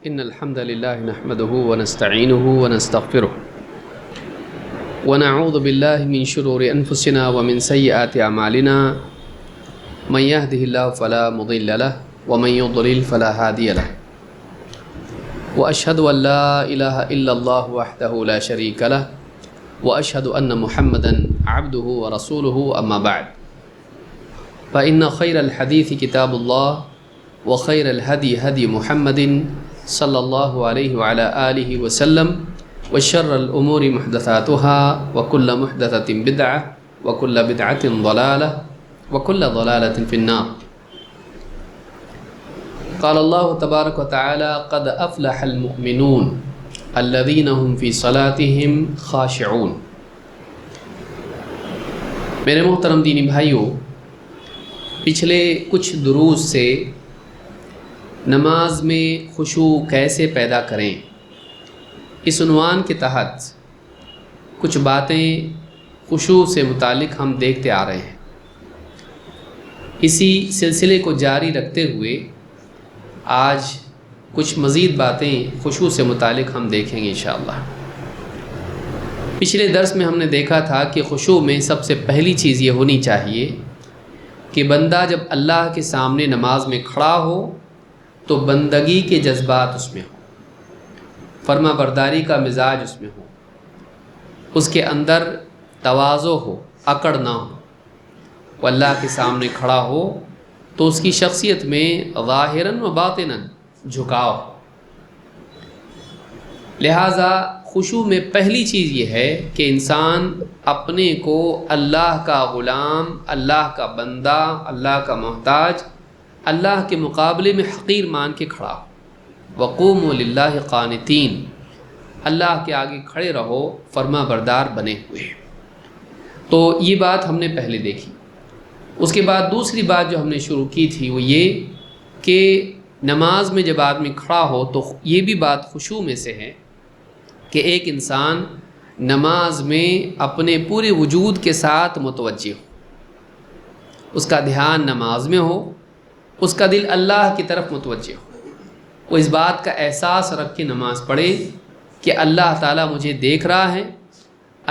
إن الحمد لله نحمده ونستعينه ونستغفره ونعوذ بالله من شرور أنفسنا ومن سيئات أعمالنا من يهده الله فلا مضل له ومن يضلل فلا هادي له وأشهد أن لا إله إلا الله وحده لا شريك له وأشهد أن محمدا عبده ورسوله أما بعد فإن خير الحديث كتاب الله وخير الهدي هدي محمد صلى الله عليه وعلى آله وسلم وشر الأمور محدثاتها وكل محدثة بدعة وكل بدعة ضلالة وكل ضلالة في النار. قال الله تبارك وتعالى قد أفلح المؤمنون الذين هم في صلاتهم خاشعون. میرے محترم دینی بھائیوں، پچھلے کچھ دروس سے نماز میں خشوع کیسے پیدا کریں اس عنوان کے تحت کچھ باتیں خشوع سے متعلق ہم دیکھتے آ رہے ہیں. اسی سلسلے کو جاری رکھتے ہوئے آج کچھ مزید باتیں خشوع سے متعلق ہم دیکھیں گے انشاءاللہ. پچھلے درس میں ہم نے دیکھا تھا کہ خشوع میں سب سے پہلی چیز یہ ہونی چاہیے کہ بندہ جب اللہ کے سامنے نماز میں کھڑا ہو تو بندگی کے جذبات اس میں ہوں، فرما برداری کا مزاج اس میں ہو، اس کے اندر تواضع ہو، اکڑ نہ ہو. وہ اللہ کے سامنے کھڑا ہو تو اس کی شخصیت میں ظاہراً و باطناً جھکاؤ ہو. لہٰذا خشوع میں پہلی چیز یہ ہے کہ انسان اپنے کو اللہ کا غلام، اللہ کا بندہ، اللہ کا محتاج، اللہ کے مقابلے میں حقیر مان کے کھڑا ہو. وقوموا للہ قانتین، اللہ کے آگے کھڑے رہو فرما بردار بنے ہوئے. تو یہ بات ہم نے پہلے دیکھی. اس کے بعد دوسری بات جو ہم نے شروع کی تھی وہ یہ کہ نماز میں جب آدمی کھڑا ہو تو یہ بھی بات خشوع میں سے ہے کہ ایک انسان نماز میں اپنے پورے وجود کے ساتھ متوجہ ہو، اس کا دھیان نماز میں ہو، اس کا دل اللہ کی طرف متوجہ ہو. وہ اس بات کا احساس رکھ کے نماز پڑھے کہ اللہ تعالیٰ مجھے دیکھ رہا ہے،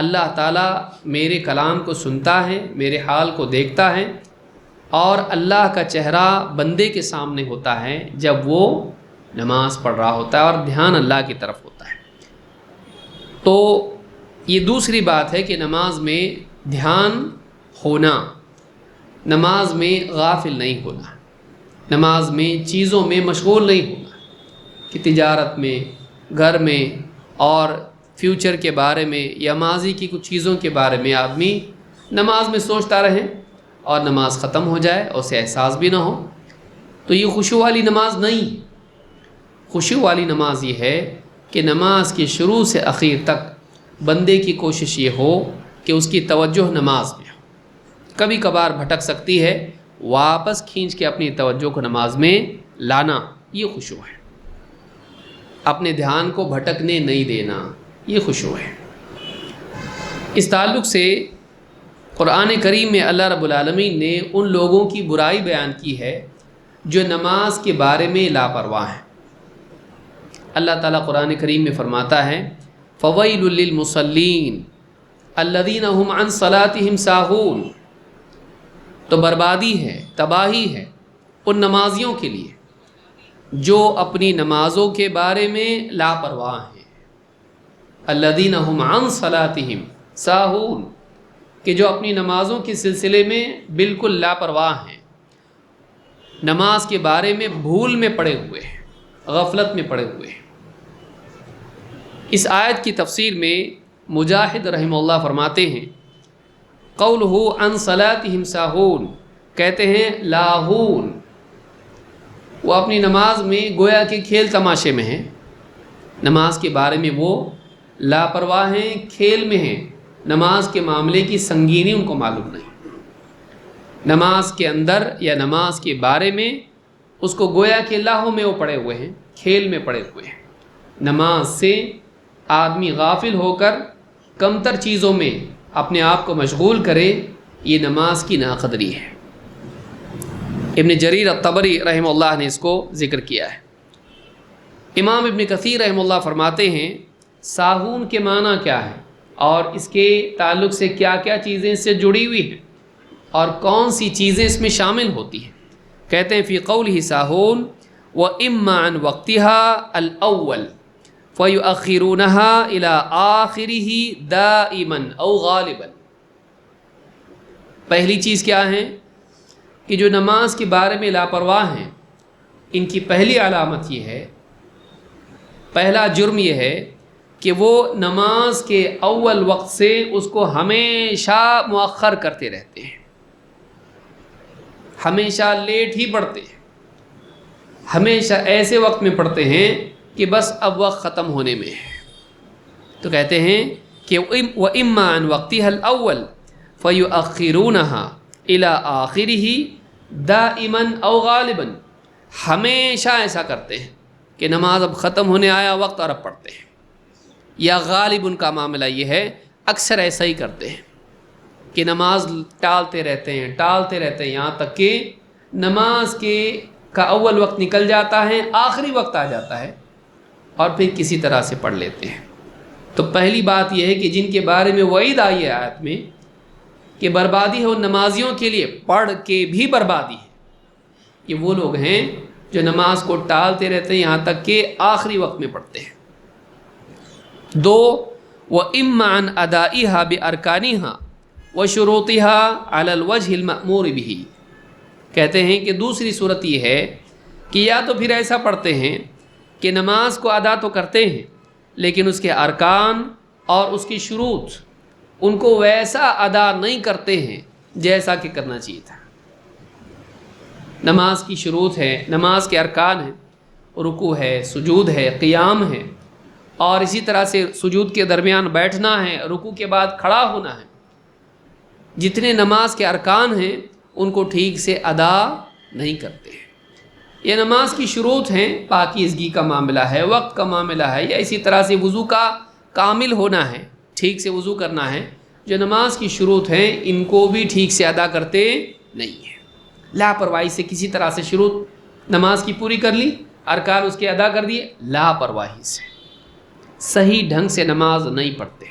اللہ تعالیٰ میرے کلام کو سنتا ہے، میرے حال کو دیکھتا ہے، اور اللہ کا چہرہ بندے کے سامنے ہوتا ہے جب وہ نماز پڑھ رہا ہوتا ہے اور دھیان اللہ کی طرف ہوتا ہے. تو یہ دوسری بات ہے کہ نماز میں دھیان ہونا، نماز میں غافل نہیں ہونا، نماز میں چیزوں میں مشغول نہیں ہونا کہ تجارت میں، گھر میں اور فیوچر کے بارے میں یا ماضی کی کچھ چیزوں کے بارے میں آدمی نماز میں سوچتا رہے اور نماز ختم ہو جائے اور اسے احساس بھی نہ ہو. تو یہ خشوع والی نماز نہیں. خشوع والی نماز یہ ہے کہ نماز کی شروع سے اخیر تک بندے کی کوشش یہ ہو کہ اس کی توجہ نماز میں ہو. کبھی کبھار بھٹک سکتی ہے، واپس کھینچ کے اپنی توجہ کو نماز میں لانا، یہ خشوع ہے. اپنے دھیان کو بھٹکنے نہیں دینا، یہ خشوع ہے. اس تعلق سے قرآن کریم میں اللہ رب العالمین نے ان لوگوں کی برائی بیان کی ہے جو نماز کے بارے میں لاپرواہ ہیں. اللہ تعالیٰ قرآن کریم میں فرماتا ہے فَوَيْلٌ لِّلْمُصَلِّينَ الَّذِينَ هُمْ عَنْ صَلَاتِهِمْ سَاهُونَ. تو بربادی ہے، تباہی ہے ان نمازیوں کے لیے جو اپنی نمازوں کے بارے میں لاپرواہ ہیں. الذین هم عن صلاتهم ساہون، کہ جو اپنی نمازوں کے سلسلے میں بالکل لاپرواہ ہیں، نماز کے بارے میں بھول میں پڑے ہوئے ہیں، غفلت میں پڑے ہوئے ہیں. اس آیت کی تفسیر میں مجاہد رحمہ اللہ فرماتے ہیں قولہ عن صلاتہم ساہون، کہتے ہیں لاہون، وہ اپنی نماز میں گویا کہ کھیل تماشے میں ہیں، نماز کے بارے میں وہ لاپرواہ ہیں، کھیل میں ہیں، نماز کے معاملے کی سنگینی ان کو معلوم نہیں. نماز کے اندر یا نماز کے بارے میں اس کو گویا کہ لاہو میں وہ پڑے ہوئے ہیں، کھیل میں پڑے ہوئے ہیں. نماز سے آدمی غافل ہو کر کمتر چیزوں میں اپنے آپ کو مشغول کرے، یہ نماز کی ناقدری ہے. ابن جریر الطبری رحمہ اللہ نے اس کو ذکر کیا ہے. امام ابن کثیر رحمہ اللہ فرماتے ہیں ساہون کے معنی کیا ہے اور اس کے تعلق سے کیا کیا چیزیں اس سے جڑی ہوئی ہیں اور کون سی چیزیں اس میں شامل ہوتی ہیں. کہتے ہیں فی قولہ ساہون وَإِمَّا عَنْ وَقْتِهَا الْأَوَّلِ فَيُؤَخِّرُونَهَا إِلَىٰ آخِرِهِ دَائِمًا أَوْ غَالِبًا. پہلی چیز کیا ہے کہ جو نماز کے بارے میں لاپرواہ ہیں ان کی پہلی علامت یہ ہے، پہلا جرم یہ ہے کہ وہ نماز کے اول وقت سے اس کو ہمیشہ مؤخر کرتے رہتے ہیں، ہمیشہ لیٹ ہی پڑھتے ہیں، ہمیشہ ایسے وقت میں پڑھتے ہیں کہ بس اب وقت ختم ہونے میں ہے. تو کہتے ہیں کہ وَإِمَّا عَنْ وَقْتِهَا الْأَوَّلِ فَيُؤَخِّرُونَهَا إِلَىٰ آخِرِهِ دَائِمًا أَوْ غَالِبًا. ہمیشہ ایسا کرتے ہیں کہ نماز اب ختم ہونے آیا وقت اور اب پڑھتے ہیں، یا غالب ان کا معاملہ یہ ہے اکثر ایسا ہی کرتے ہیں کہ نماز ٹالتے رہتے ہیں یہاں تک کہ نماز کا اول وقت نکل جاتا ہے، آخری وقت آ جاتا ہے اور پھر کسی طرح سے پڑھ لیتے ہیں. تو پہلی بات یہ ہے کہ جن کے بارے میں وعید آئی ہے آیت میں کہ بربادی ہے ان نمازیوں کے لیے، پڑھ کے بھی بربادی ہے، کہ وہ لوگ ہیں جو نماز کو ٹالتے رہتے ہیں یہاں تک کہ آخری وقت میں پڑھتے ہیں. 2 وَإِمَّا عَنْ أَدَائِهَا بِأَرْكَانِهَا وَشُرُوطِهَا عَلَى الْوَجْهِ الْمَأْمُورِ بِهِ. کہتے ہیں کہ دوسری صورت یہ ہے کہ یا تو پھر ایسا پڑھتے ہیں کہ نماز کو ادا تو کرتے ہیں لیکن اس کے ارکان اور اس کی شروط ان کو ویسا ادا نہیں کرتے ہیں جیسا کہ کرنا چاہیے تھا. نماز کی شروط ہے، نماز کے ارکان ہیں، رکوع ہے، سجود ہے، قیام ہے، اور اسی طرح سے سجود کے درمیان بیٹھنا ہے، رکوع کے بعد کھڑا ہونا ہے. جتنے نماز کے ارکان ہیں ان کو ٹھیک سے ادا نہیں کرتے ہیں. یہ نماز کی شروط ہیں، پاکیزگی کا معاملہ ہے، وقت کا معاملہ ہے، یا اسی طرح سے وضو کا کامل ہونا ہے، ٹھیک سے وضو کرنا ہے. جو نماز کی شروط ہیں ان کو بھی ٹھیک سے ادا کرتے نہیں ہیں. لاپرواہی سے کسی طرح سے شروط نماز کی پوری کر لی، ارکان اس کے ادا کر دیے، لاپرواہی سے صحیح ڈھنگ سے نماز نہیں پڑھتے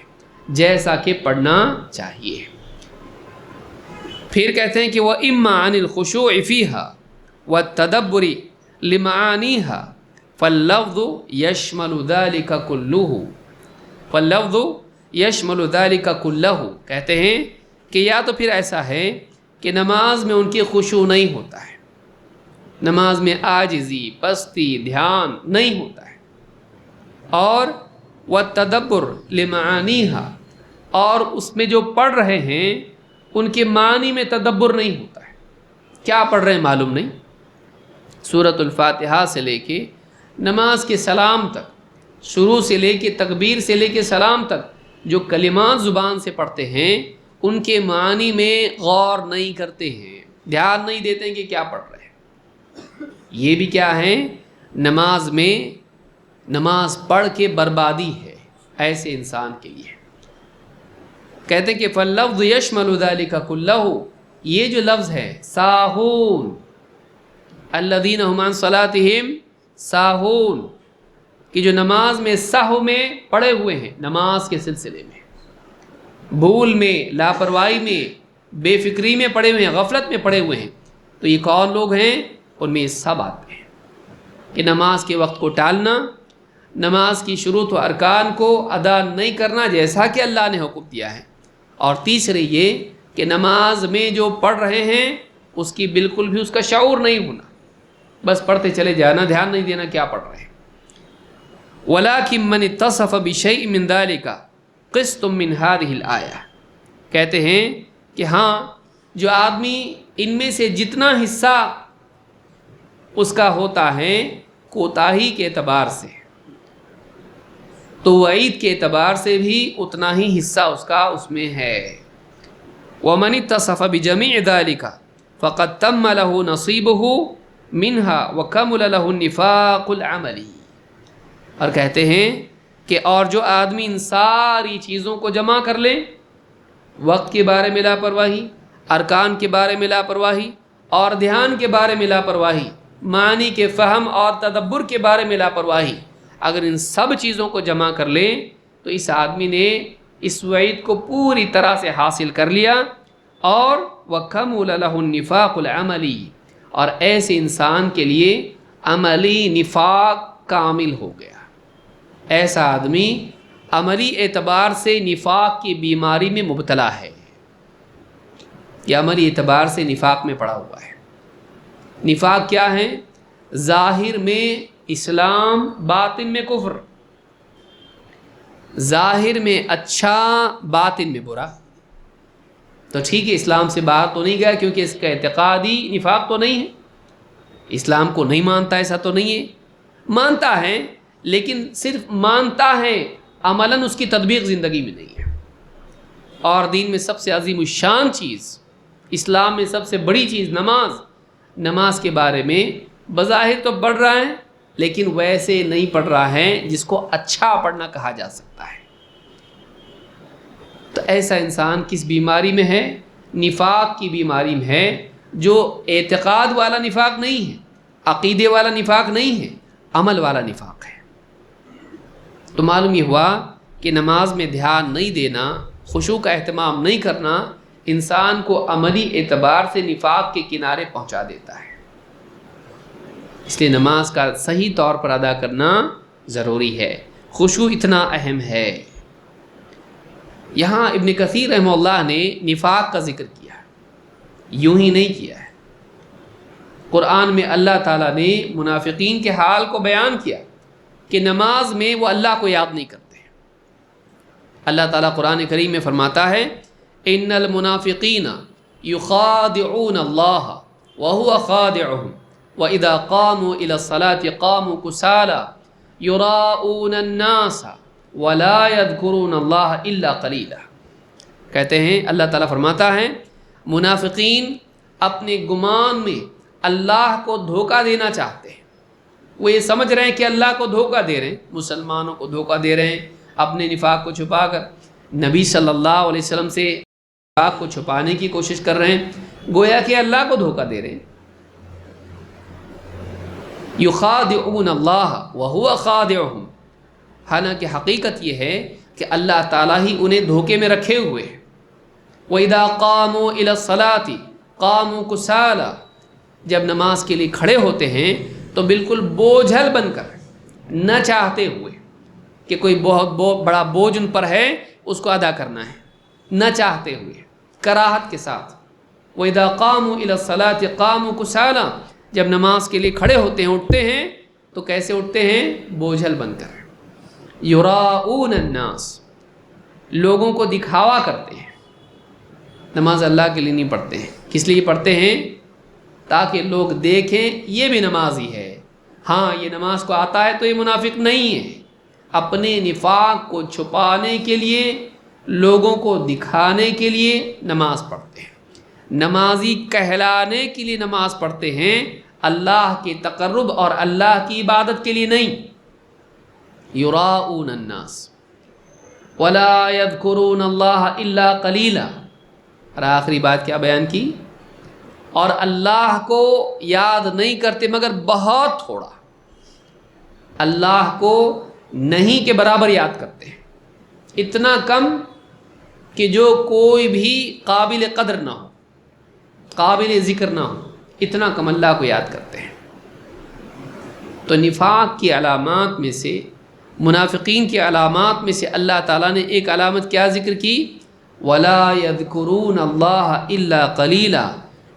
جیسا کہ پڑھنا چاہیے. پھر کہتے ہیں کہ وَإِمَّا عَنِ الْخُشُوعِ فِيهَا وَالتَّدَبُّرِ لِمَعَانِيهَا فَاللَّفْظُ يَشْمَلُ ذَلِكَ كُلَّهُ. کہتے ہیں کہ یا تو پھر ایسا ہے کہ نماز میں ان کی خشوع نہیں ہوتا ہے، نماز میں عاجزی، پستی، دھیان نہیں ہوتا ہے، اور وَالتَّدَبُّرُ لِمَعَانِيهَا اور اس میں جو پڑھ رہے ہیں ان کے معنی میں تدبر نہیں ہوتا ہے. کیا پڑھ رہے ہیں معلوم نہیں. سورۃ الفاتحہ سے لے کے نماز کے سلام تک، شروع سے لے کے تکبیر سے لے کے سلام تک جو کلمات زبان سے پڑھتے ہیں ان کے معنی میں غور نہیں کرتے ہیں، دھیان نہیں دیتے ہیں کہ کیا پڑھ رہے ہیں. یہ بھی کیا ہے؟ نماز میں نماز پڑھ کے بربادی ہے ایسے انسان کے لیے. کہتے ہیں کہ فَاللَّفْظُ يَشْمَلُ ذَلِكَ كُلَّهُ. یہ جو لفظ ہے ساہون، الَّذِينَ هُمْ عَنْ صَلَاتِهِمْ ساہون، کہ جو نماز میں سہو میں پڑے ہوئے ہیں، نماز کے سلسلے میں بھول میں، لاپرواہی میں، بے فکری میں پڑے ہوئے ہیں، غفلت میں پڑے ہوئے ہیں. تو یہ کون لوگ ہیں؟ ان میں یہ سب آتے ہیں کہ نماز کے وقت کو ٹالنا، نماز کی شروط و ارکان کو ادا نہیں کرنا جیسا کہ اللہ نے حکم دیا ہے، اور تیسرے یہ کہ نماز میں جو پڑھ رہے ہیں اس کی بالکل بھی اس کا شعور نہیں ہونا، بس پڑھتے چلے جانا، دھیان نہیں دینا کیا پڑھ رہے ہیں. وَلَٰكِن مَّنِ اتصف بِشَيْءٍ مِّن ذَلِكَ قِسْطٌ مِّن هَٰذِهِ الْآيَةِ. کہتے ہیں کہ ہاں جو آدمی ان میں سے جتنا حصہ اس کا ہوتا ہے کوتاہی کے اعتبار سے، تو وعید کے اعتبار سے بھی اتنا ہی حصہ اس کا اس میں ہے. وَمَنِ اتصف بِجَمِيعِ ذَلِكَ فَقَدْ تَمَّ لَهُ نَصِيبُهُ مِنْهَا وَكَمُلَ لَهُ النِّفَاقُ الْعَمَلِي. اور کہتے ہیں کہ اور جو آدمی ان ساری چیزوں کو جمع کر لے، وقت کے بارے میں لاپرواہی، ارکان کے بارے میں لاپرواہی، اور دھیان کے بارے میں لاپرواہی، معنی کے فہم اور تدبر کے بارے میں لاپرواہی، اگر ان سب چیزوں کو جمع کر لیں تو اس آدمی نے اس وعید کو پوری طرح سے حاصل کر لیا. اور وَكَمُلَ لَهُ النِّفَاقُ الْعَمَلِي، اور ایسے انسان کے لیے عملی نفاق کامل ہو گیا. ایسا آدمی عملی اعتبار سے نفاق کی بیماری میں مبتلا ہے، یا عملی اعتبار سے نفاق میں پڑا ہوا ہے. نفاق کیا ہے؟ ظاہر میں اسلام، باطن میں کفر. ظاہر میں اچھا، باطن میں برا. تو ٹھیک ہے، اسلام سے باہر تو نہیں گیا کیونکہ اس کا اعتقادی نفاق تو نہیں ہے، اسلام کو نہیں مانتا، ایسا تو نہیں ہے. مانتا ہے لیکن صرف مانتا ہے، عملاً اس کی تطبیق زندگی میں نہیں ہے. اور دین میں سب سے عظیم الشان چیز، اسلام میں سب سے بڑی چیز نماز کے بارے میں بظاہر تو پڑھ رہا ہے لیکن ویسے نہیں پڑھ رہا ہے جس کو اچھا پڑھنا کہا جا سکتا ہے. تو ایسا انسان کس بیماری میں ہے؟ نفاق کی بیماری میں ہے، جو اعتقاد والا نفاق نہیں ہے، عقیدے والا نفاق نہیں ہے، عمل والا نفاق ہے. تو معلوم یہ ہوا کہ نماز میں دھیان نہیں دینا، خشوع کا اہتمام نہیں کرنا انسان کو عملی اعتبار سے نفاق کے کنارے پہنچا دیتا ہے. اس لیے نماز کا صحیح طور پر ادا کرنا ضروری ہے. خشوع اتنا اہم ہے. یہاں ابن کثیر رحمہ اللہ نے نفاق کا ذکر کیا، یوں ہی نہیں کیا ہے. قرآن میں اللہ تعالیٰ نے منافقین کے حال کو بیان کیا کہ نماز میں وہ اللہ کو یاد نہیں کرتے. اللہ تعالیٰ قرآن کریم میں فرماتا ہے ان المنافقین یخادعون اللہ وهو خادعهم واذا قاموا الى الصلاة قاموا كسالى یراؤون الناس ولا يذكرون اللہ الا قلیلا. کہتے ہیں اللہ تعالیٰ فرماتا ہے منافقین اپنے گمان میں اللہ کو دھوکہ دینا چاہتے ہیں. وہ یہ سمجھ رہے ہیں کہ اللہ کو دھوکہ دے رہے ہیں، مسلمانوں کو دھوکہ دے رہے ہیں اپنے نفاق کو چھپا کر. نبی صلی اللہ علیہ وسلم سے نفاق کو چھپانے کی کوشش کر رہے ہیں، گویا کہ اللہ کو دھوکہ دے رہے ہیں. یخادعون اللہ وهو خادعهم، حالانکہ حقیقت یہ ہے کہ اللہ تعالیٰ ہی انہیں دھوکے میں رکھے ہوئے ہیں. وَإِذَا قَامُوا إِلَى الصَّلَاةِ قَامُوا كُسَالَى، جب نماز کے لیے کھڑے ہوتے ہیں تو بالکل بوجھل بن کر، نہ چاہتے ہوئے کہ کوئی بہت بڑا بوجھ ان پر ہے اس کو ادا کرنا ہے، نہ چاہتے ہوئے، کراہت کے ساتھ. وَإِذَا قَامُوا إِلَى الصَّلَاةِ قَامُوا كُسَالَى، جب نماز کے لیے کھڑے ہوتے ہیں، اٹھتے ہیں تو کیسے اٹھتے ہیں؟ بوجھل بن کر. یراؤون الناس، لوگوں کو دکھاوا کرتے ہیں. نماز اللہ کے لیے نہیں پڑھتے ہیں. کس لیے پڑھتے ہیں؟ تاکہ لوگ دیکھیں یہ بھی نمازی ہے. ہاں یہ نماز کو آتا ہے تو یہ منافق نہیں ہے. اپنے نفاق کو چھپانے کے لیے، لوگوں کو دکھانے کے لیے نماز پڑھتے ہیں. نمازی کہلانے کے لیے نماز پڑھتے ہیں، اللہ کے تقرب اور اللہ کی عبادت کے لیے نہیں. یراؤون الناس ولا یذکرون اللہ الا قلیلا. اور آخری بات کیا بیان کی؟ اور اللہ کو یاد نہیں کرتے مگر بہت تھوڑا. اللہ کو نہیں کے برابر یاد کرتے ہیں، اتنا کم کہ جو کوئی بھی قابل قدر نہ ہو، قابل ذکر نہ ہو، اتنا کم اللہ کو یاد کرتے ہیں. تو نفاق کی علامات میں سے، منافقین کی علامات میں سے اللہ تعالیٰ نے ایک علامت کیا ذکر کی؟ وَلَا يَذْكُرُونَ اللَّهَ إِلَّا قَلِيلًا.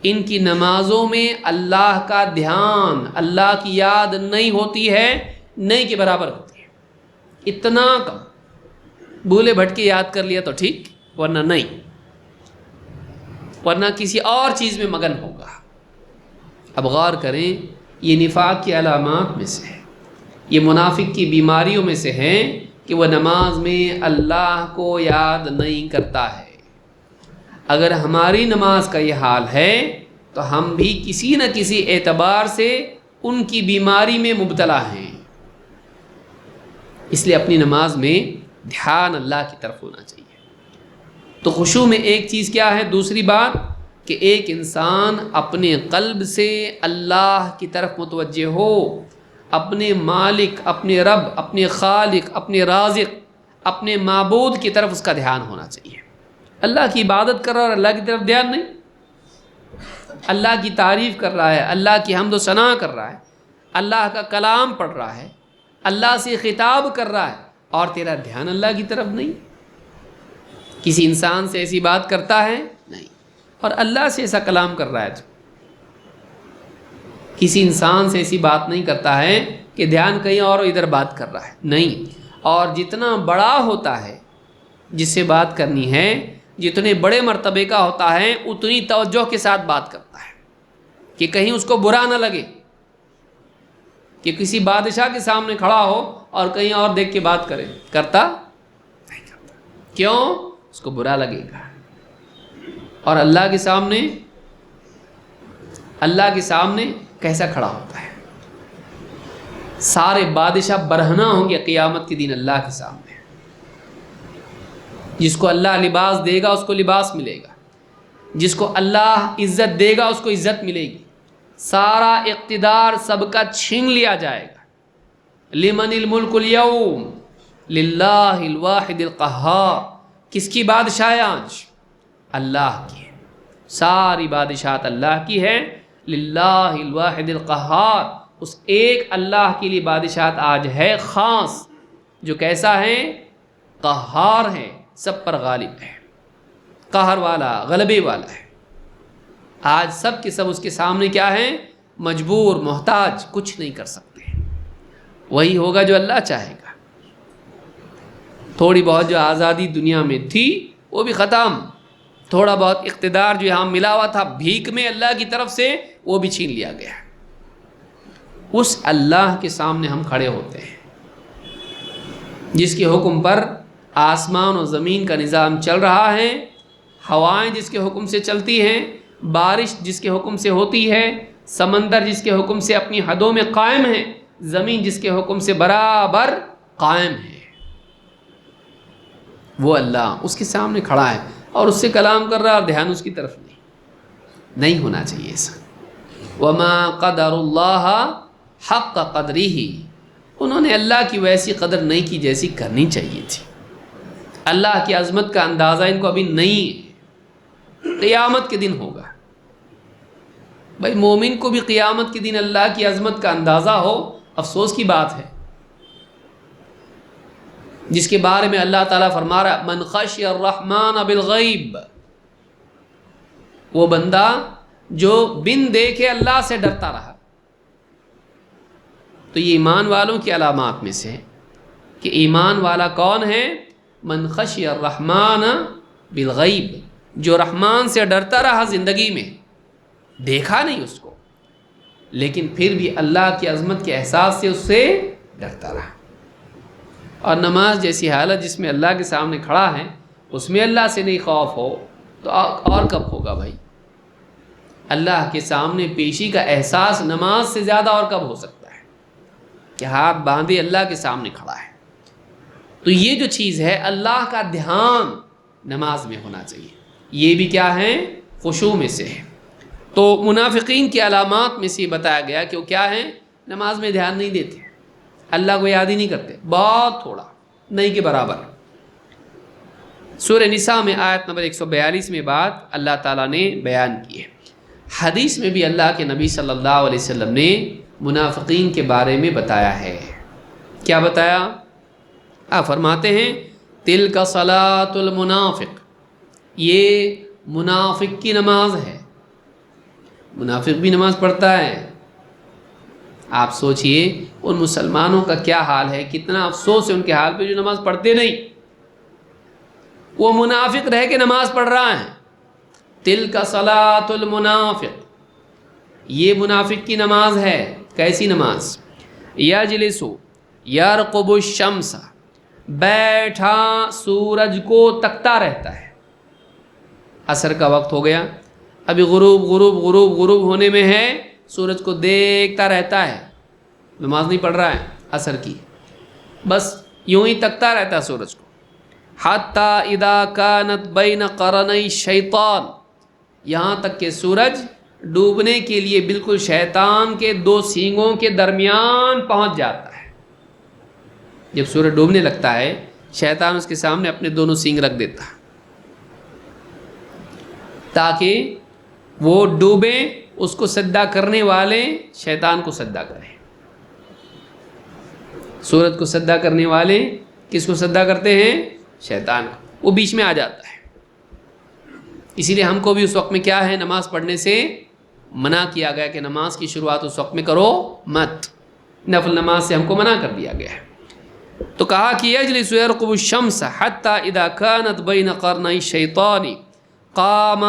ان کی نمازوں میں اللہ کا دھیان، اللہ کی یاد نہیں ہوتی ہے، نہیں کے برابر ہوتی ہے. اتنا کم. بھولے بھٹکے یاد کر لیا تو ٹھیک، ورنہ نہیں، ورنہ کسی اور چیز میں مگن ہوگا. اب غور کریں، یہ نفاق کی علامات میں سے ہے، یہ منافق کی بیماریوں میں سے ہیں کہ وہ نماز میں اللہ کو یاد نہیں کرتا ہے. اگر ہماری نماز کا یہ حال ہے تو ہم بھی کسی نہ کسی اعتبار سے ان کی بیماری میں مبتلا ہیں. اس لیے اپنی نماز میں دھیان اللہ کی طرف ہونا چاہیے. تو خشوع میں ایک چیز کیا ہے؟ دوسری بات کہ ایک انسان اپنے قلب سے اللہ کی طرف متوجہ ہو، اپنے مالک، اپنے رب، اپنے خالق، اپنے رازق، اپنے معبود کی طرف اس کا دھیان ہونا چاہیے۔ اللہ کی عبادت کر رہا ہے اور اللہ کی طرف دھیان نہیں، اللہ کی تعریف کر رہا ہے، اللہ کی حمد و ثنا کر رہا ہے، اللہ کا کلام پڑھ رہا ہے، اللہ سے خطاب کر رہا ہے، اور تیرا دھیان اللہ کی طرف نہیں۔ کسی انسان سے ایسی بات کرتا ہے نہیں، اور اللہ سے ایسا کلام کر رہا ہے تو کسی انسان سے ایسی بات نہیں کرتا ہے کہ دھیان کہیں اور ادھر بات کر رہا ہے، نہیں۔ اور جتنا بڑا ہوتا ہے جس سے بات کرنی ہے، جتنے بڑے مرتبے کا ہوتا ہے، اتنی توجہ کے ساتھ بات کرتا ہے کہ کہیں اس کو برا نہ لگے، کہ کسی بادشاہ کے سامنے کھڑا ہو اور کہیں اور دیکھ کے بات کرتا نہیں کرتا، کیوں؟ اس کو برا لگے گا۔ اور اللہ کے سامنے کیسا کھڑا ہوتا ہے؟ سارے بادشاہ برہنہ ہوں گے قیامت کے دن اللہ کے سامنے۔ جس کو اللہ لباس دے گا اس کو لباس ملے گا، جس کو اللہ عزت دے گا اس کو عزت ملے گی، سارا اقتدار سب کا چھین لیا جائے گا۔ لمن الملک اليوم للہ الواحد القہار۔ کس کی بادشاہ آج؟ اللہ کی ہے، ساری بادشاہت اللہ کی ہے۔ للہ الواحد القہار، اس ایک اللہ کے لیے بادشاہت آج ہے خاص، جو کیسا ہے؟ قہار ہے، سب پر غالب ہے، قہر والا، غلبے والا ہے۔ آج سب کے سب اس کے سامنے کیا ہیں؟ مجبور، محتاج، کچھ نہیں کر سکتے۔ وہی ہوگا جو اللہ چاہے گا۔ تھوڑی بہت جو آزادی دنیا میں تھی وہ بھی ختم، تھوڑا بہت اقتدار جو یہاں ملا ہوا تھا بھیک میں اللہ کی طرف سے، وہ بھی چھین لیا گیا۔ اس اللہ کے سامنے ہم کھڑے ہوتے ہیں جس کے حکم پر آسمان و زمین کا نظام چل رہا ہے، ہوائیں جس کے حکم سے چلتی ہیں، بارش جس کے حکم سے ہوتی ہے، سمندر جس کے حکم سے اپنی حدوں میں قائم ہے، زمین جس کے حکم سے برابر قائم ہے۔ وہ اللہ اس کے سامنے کھڑا ہے اور اس سے کلام کر رہا ہے، اور دھیان اس کی طرف نہیں ہونا چاہیے ایسا۔ وما قدر اللہ حق قدرہ، انہوں نے اللہ کی ویسی قدر نہیں کی جیسی کرنی چاہیے تھی۔ اللہ کی عظمت کا اندازہ ان کو ابھی نہیں ہے، قیامت کے دن ہوگا۔ بھائی مومن کو بھی قیامت کے دن اللہ کی عظمت کا اندازہ ہو، افسوس کی بات ہے۔ جس کے بارے میں اللہ تعالیٰ فرما رہا ہے من خشی الرحمن بالغیب، وہ بندہ جو بن دیکھے اللہ سے ڈرتا رہا۔ تو یہ ایمان والوں کی علامات میں سے ہے کہ ایمان والا کون ہے؟ من خشی الرحمن بالغیب، جو رحمان سے ڈرتا رہا زندگی میں، دیکھا نہیں اس کو لیکن پھر بھی اللہ کی عظمت کے احساس سے اس سے ڈرتا رہا۔ اور نماز جیسی حالت جس میں اللہ کے سامنے کھڑا ہے، اس میں اللہ سے نہیں خوف ہو تو اور کب ہوگا بھائی؟ اللہ کے سامنے پیشی کا احساس نماز سے زیادہ اور کب ہو سکتا ہے کہ ہاتھ باندھے اللہ کے سامنے کھڑا ہے؟ تو یہ جو چیز ہے اللہ کا دھیان نماز میں ہونا چاہیے، یہ بھی کیا ہے؟ خشوع میں سے ہے۔ تو منافقین کی علامات میں سے بتایا گیا کہ وہ کیا ہیں؟ نماز میں دھیان نہیں دیتے، اللہ کو یاد ہی نہیں کرتے، بہت تھوڑا، نہیں کے برابر۔ سورہ نساء میں آیت نمبر 142 میں بات اللہ تعالیٰ نے بیان کی ہے۔ حدیث میں بھی اللہ کے نبی صلی اللہ علیہ وسلم نے منافقین کے بارے میں بتایا ہے۔ کیا بتایا؟ آپ فرماتے ہیں تلک صلاۃ المنافق، یہ منافق کی نماز ہے۔ منافق بھی نماز پڑھتا ہے؟ آپ سوچئے ان مسلمانوں کا کیا حال ہے، کتنا افسوس ہے ان کے حال پہ جو نماز پڑھتے نہیں، وہ منافق رہ کے نماز پڑھ رہا ہے۔ تلک صلاۃ المنافق، یہ منافق کی نماز ہے۔ کیسی نماز؟ یجلس یرقب الشمس، بیٹھا سورج کو تکتا رہتا ہے۔ عصر کا وقت ہو گیا، ابھی غروب ہونے میں ہے، سورج کو دیکھتا رہتا ہے، نماز نہیں پڑھ رہا ہے عصر کی، بس یوں ہی تکتا رہتا ہے سورج کو۔ حتی اذا کانت بین قرنی الشیطان، یہاں تک کہ سورج ڈوبنے کے لیے بالکل شیطان کے دو سینگوں کے درمیان پہنچ جاتا ہے. جب سورج ڈوبنے لگتا ہے شیطان اس کے سامنے اپنے دونوں سینگ رکھ دیتا ہے تاکہ وہ ڈوبے، اس کو سجدہ کرنے والے شیطان کو سجدہ کریں. سورج کو سجدہ کرنے والے کس کو سجدہ کرتے ہیں؟ شیطان کو. وہ بیچ میں آ جاتا ہے. اسی لیے ہم کو بھی اس وقت میں کیا ہے، نماز پڑھنے سے منع کیا گیا کہ نماز کی شروعات اس وقت میں کرو مت. نفل نماز سے ہم کو منع کر دیا گیا ہے. تو کہا کہ یجلس یرقب الشمس حتی اذا كانت بین قرنی الشیطان قام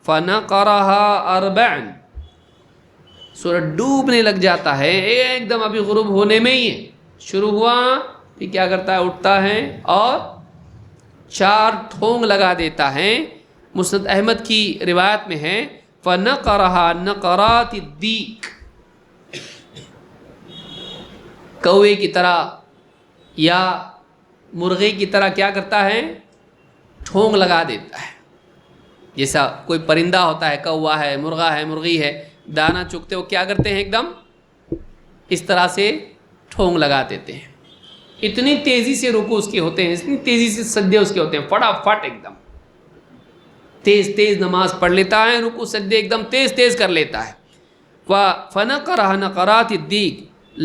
فنقرها اربعا. سورج ڈوبنے لگ جاتا ہے، ایک دم ابھی غروب ہونے میں ہی ہے، شروع ہوا پھر کیا کرتا ہے، اٹھتا ہے اور 4 ٹھونگ لگا دیتا ہے. مسند احمد کی روایت میں ہے فَنَقَرَهَا نَقَرَاتِ الدِّيكِ، کوے کی طرح یا مرغے کی طرح کیا کرتا ہے، ٹھونگ لگا دیتا ہے. جیسا کوئی پرندہ ہوتا ہے، کوا ہے، مرغا ہے، مرغی ہے، دانہ چگتے وہ کیا کرتے ہیں، ایک دم اس طرح سے ٹھونگ لگا دیتے ہیں. اتنی تیزی سے رکوع اس کے ہوتے ہیں، اتنی تیزی سے سجدے اس کے ہوتے ہیں، فٹافٹ ایک دم تیز تیز نماز پڑھ لیتا ہے، رکوع سجدے ایک دم تیز تیز کر لیتا ہے. فَنَقَرَهَا نَقَرَاتِ الدِّيكِ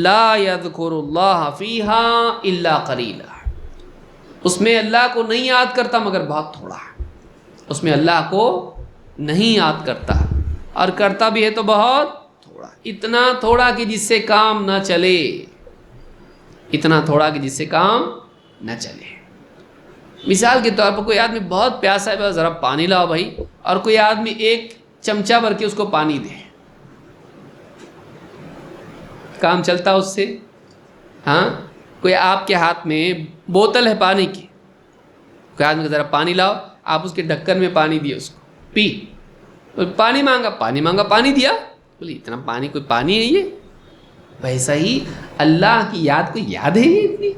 لَا يَذْكُرُ اللَّهَ فِيهَا إِلَّا قَلِيلًا. اس میں اللہ کو نہیں یاد کرتا مگر بہت تھوڑا. اس میں اللہ کو نہیں یاد کرتا، اور کرتا بھی ہے تو بہت تھوڑا، اتنا تھوڑا کہ جس سے کام نہ چلے، اتنا تھوڑا کہ جس سے کام نہ چلے. مثال کے طور پر کوئی آدمی بہت پیاسا ہے، ذرا پانی لاؤ بھائی، اور کوئی آدمی ایک چمچہ بھر کے اس کو پانی دے، کام چلتا اس سے؟ ہاں. کوئی آپ کے ہاتھ میں بوتل ہے پانی کی، کوئی آدمی ذرا پانی لاؤ، آپ اس کے ڈھکن میں پانی دیے، اس کو پی. پانی مانگا پانی دیا، بولے اتنا پانی کوئی پانی نہیں ہے. ویسا ہی اللہ کی یاد کو یاد ہے یہ اتنی،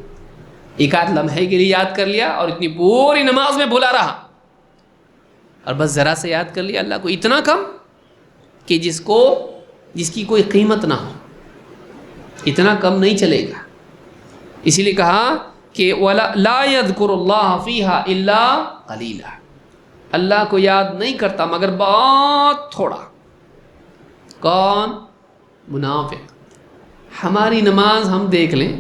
ایک آدھ لمحے کے لیے یاد کر لیا اور اتنی پوری نماز میں بھولا رہا، اور بس ذرا سے یاد کر لیا اللہ کو، اتنا کم کہ جس کی کوئی قیمت نہ ہو، اتنا کم نہیں چلے گا. اسی لیے کہا کہ لا يذكر الله فيها الا قليلا، اللہ کو یاد نہیں کرتا مگر بہت تھوڑا. کون؟ منافق. ہماری نماز ہم دیکھ لیں،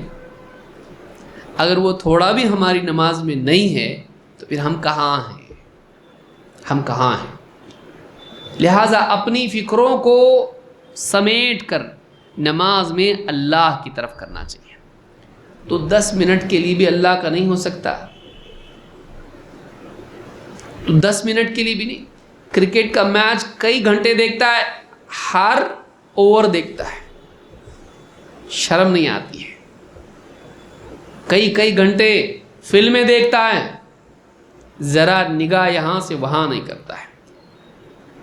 اگر وہ تھوڑا بھی ہماری نماز میں نہیں ہے تو پھر ہم کہاں ہیں، ہم کہاں ہیں. لہٰذا اپنی فکروں کو سمیٹ کر نماز میں اللہ کی طرف کرنا چاہیے. تو 10 منٹ کے لیے بھی اللہ کا نہیں ہو سکتا، تو 10 منٹ کے لیے بھی نہیں. کرکٹ کا میچ کئی گھنٹے دیکھتا ہے، ہر اوور دیکھتا ہے، شرم نہیں آتی ہے. کئی گھنٹے فلمیں دیکھتا ہے، ذرا نگاہ یہاں سے وہاں نہیں کرتا ہے.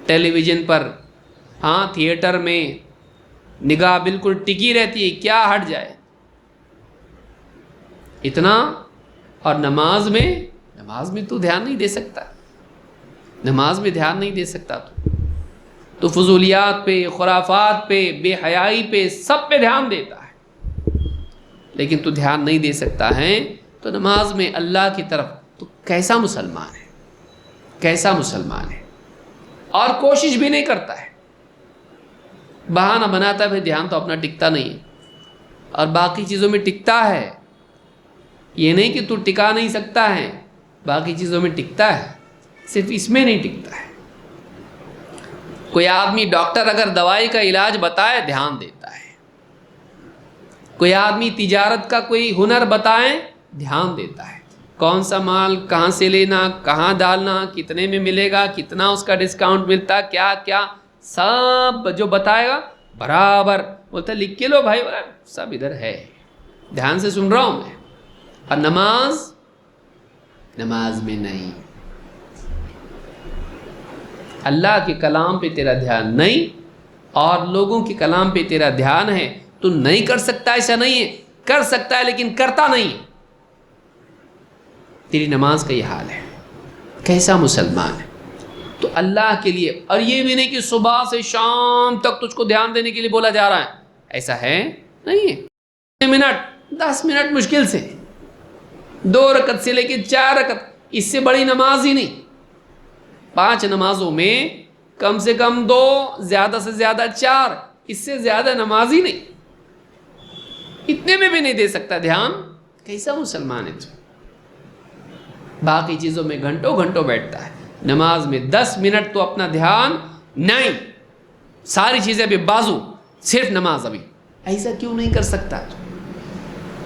ٹیلی ویژن پر، ہاں تھیٹر میں نگاہ بالکل ٹکی رہتی ہے، کیا ہٹ جائے اتنا. اور نماز میں تو دھیان نہیں دے سکتا، نماز میں دھیان نہیں دے سکتا. تو فضولیات پہ، خرافات پہ، بے حیائی پہ، سب پہ دھیان دیتا ہے، لیکن تو دھیان نہیں دے سکتا ہے. تو نماز میں اللہ کی طرف تو کیسا مسلمان ہے، کیسا مسلمان ہے. اور کوشش بھی نہیں کرتا ہے، بہانہ بناتا ہے، پھر دھیان تو اپنا ٹکتا نہیں ہے، اور باقی چیزوں میں ٹکتا ہے. یہ نہیں کہ تو ٹکا نہیں سکتا ہے، باقی چیزوں میں ٹکتا ہے، صرف اس میں نہیں ٹکتا ہے. کوئی آدمی ڈاکٹر اگر دوائی کا علاج بتائے دھیان دیتا ہے، کوئی آدمی تجارت کا کوئی ہنر بتائے دھیان دیتا ہے. کون سا مال کہاں سے لینا، کہاں ڈالنا، کتنے میں ملے گا، کتنا اس کا ڈسکاؤنٹ ملتا، کیا کیا سب جو بتائے گا برابر بولتا لکھ کے لو بھائی، سب ادھر ہے، دھیان سے سن رہا ہوں میں. اور نماز میں نہیں، اللہ کے کلام پہ تیرا دھیان نہیں، اور لوگوں کے کلام پہ تیرا دھیان ہے. تو نہیں کر سکتا ایسا نہیں ہے، کر سکتا ہے لیکن کرتا نہیں. تیری نماز کا یہ حال ہے. کیسا مسلمان ہے. تو اللہ کے لیے، اور یہ بھی نہیں کہ صبح سے شام تک تجھ کو دھیان دینے کے لیے بولا جا رہا ہے، ایسا ہے نہیں ہے۔ منٹ 10 منٹ مشکل سے، 2 رکعت سے لے کے 4 رکعت، اس سے بڑی نماز ہی نہیں۔ 5 نمازوں میں کم سے کم 2، زیادہ سے زیادہ 4، اس سے زیادہ نماز ہی نہیں۔ اتنے میں بھی نہیں دے سکتا دھیان، کیسا مسلمان ہے تو؟ باقی چیزوں میں گھنٹوں گھنٹوں بیٹھتا ہے، نماز میں 10 منٹ تو اپنا دھیان نہیں، ساری چیزیں بھی بازو، صرف نماز ابھی۔ ایسا کیوں نہیں کر سکتا تو؟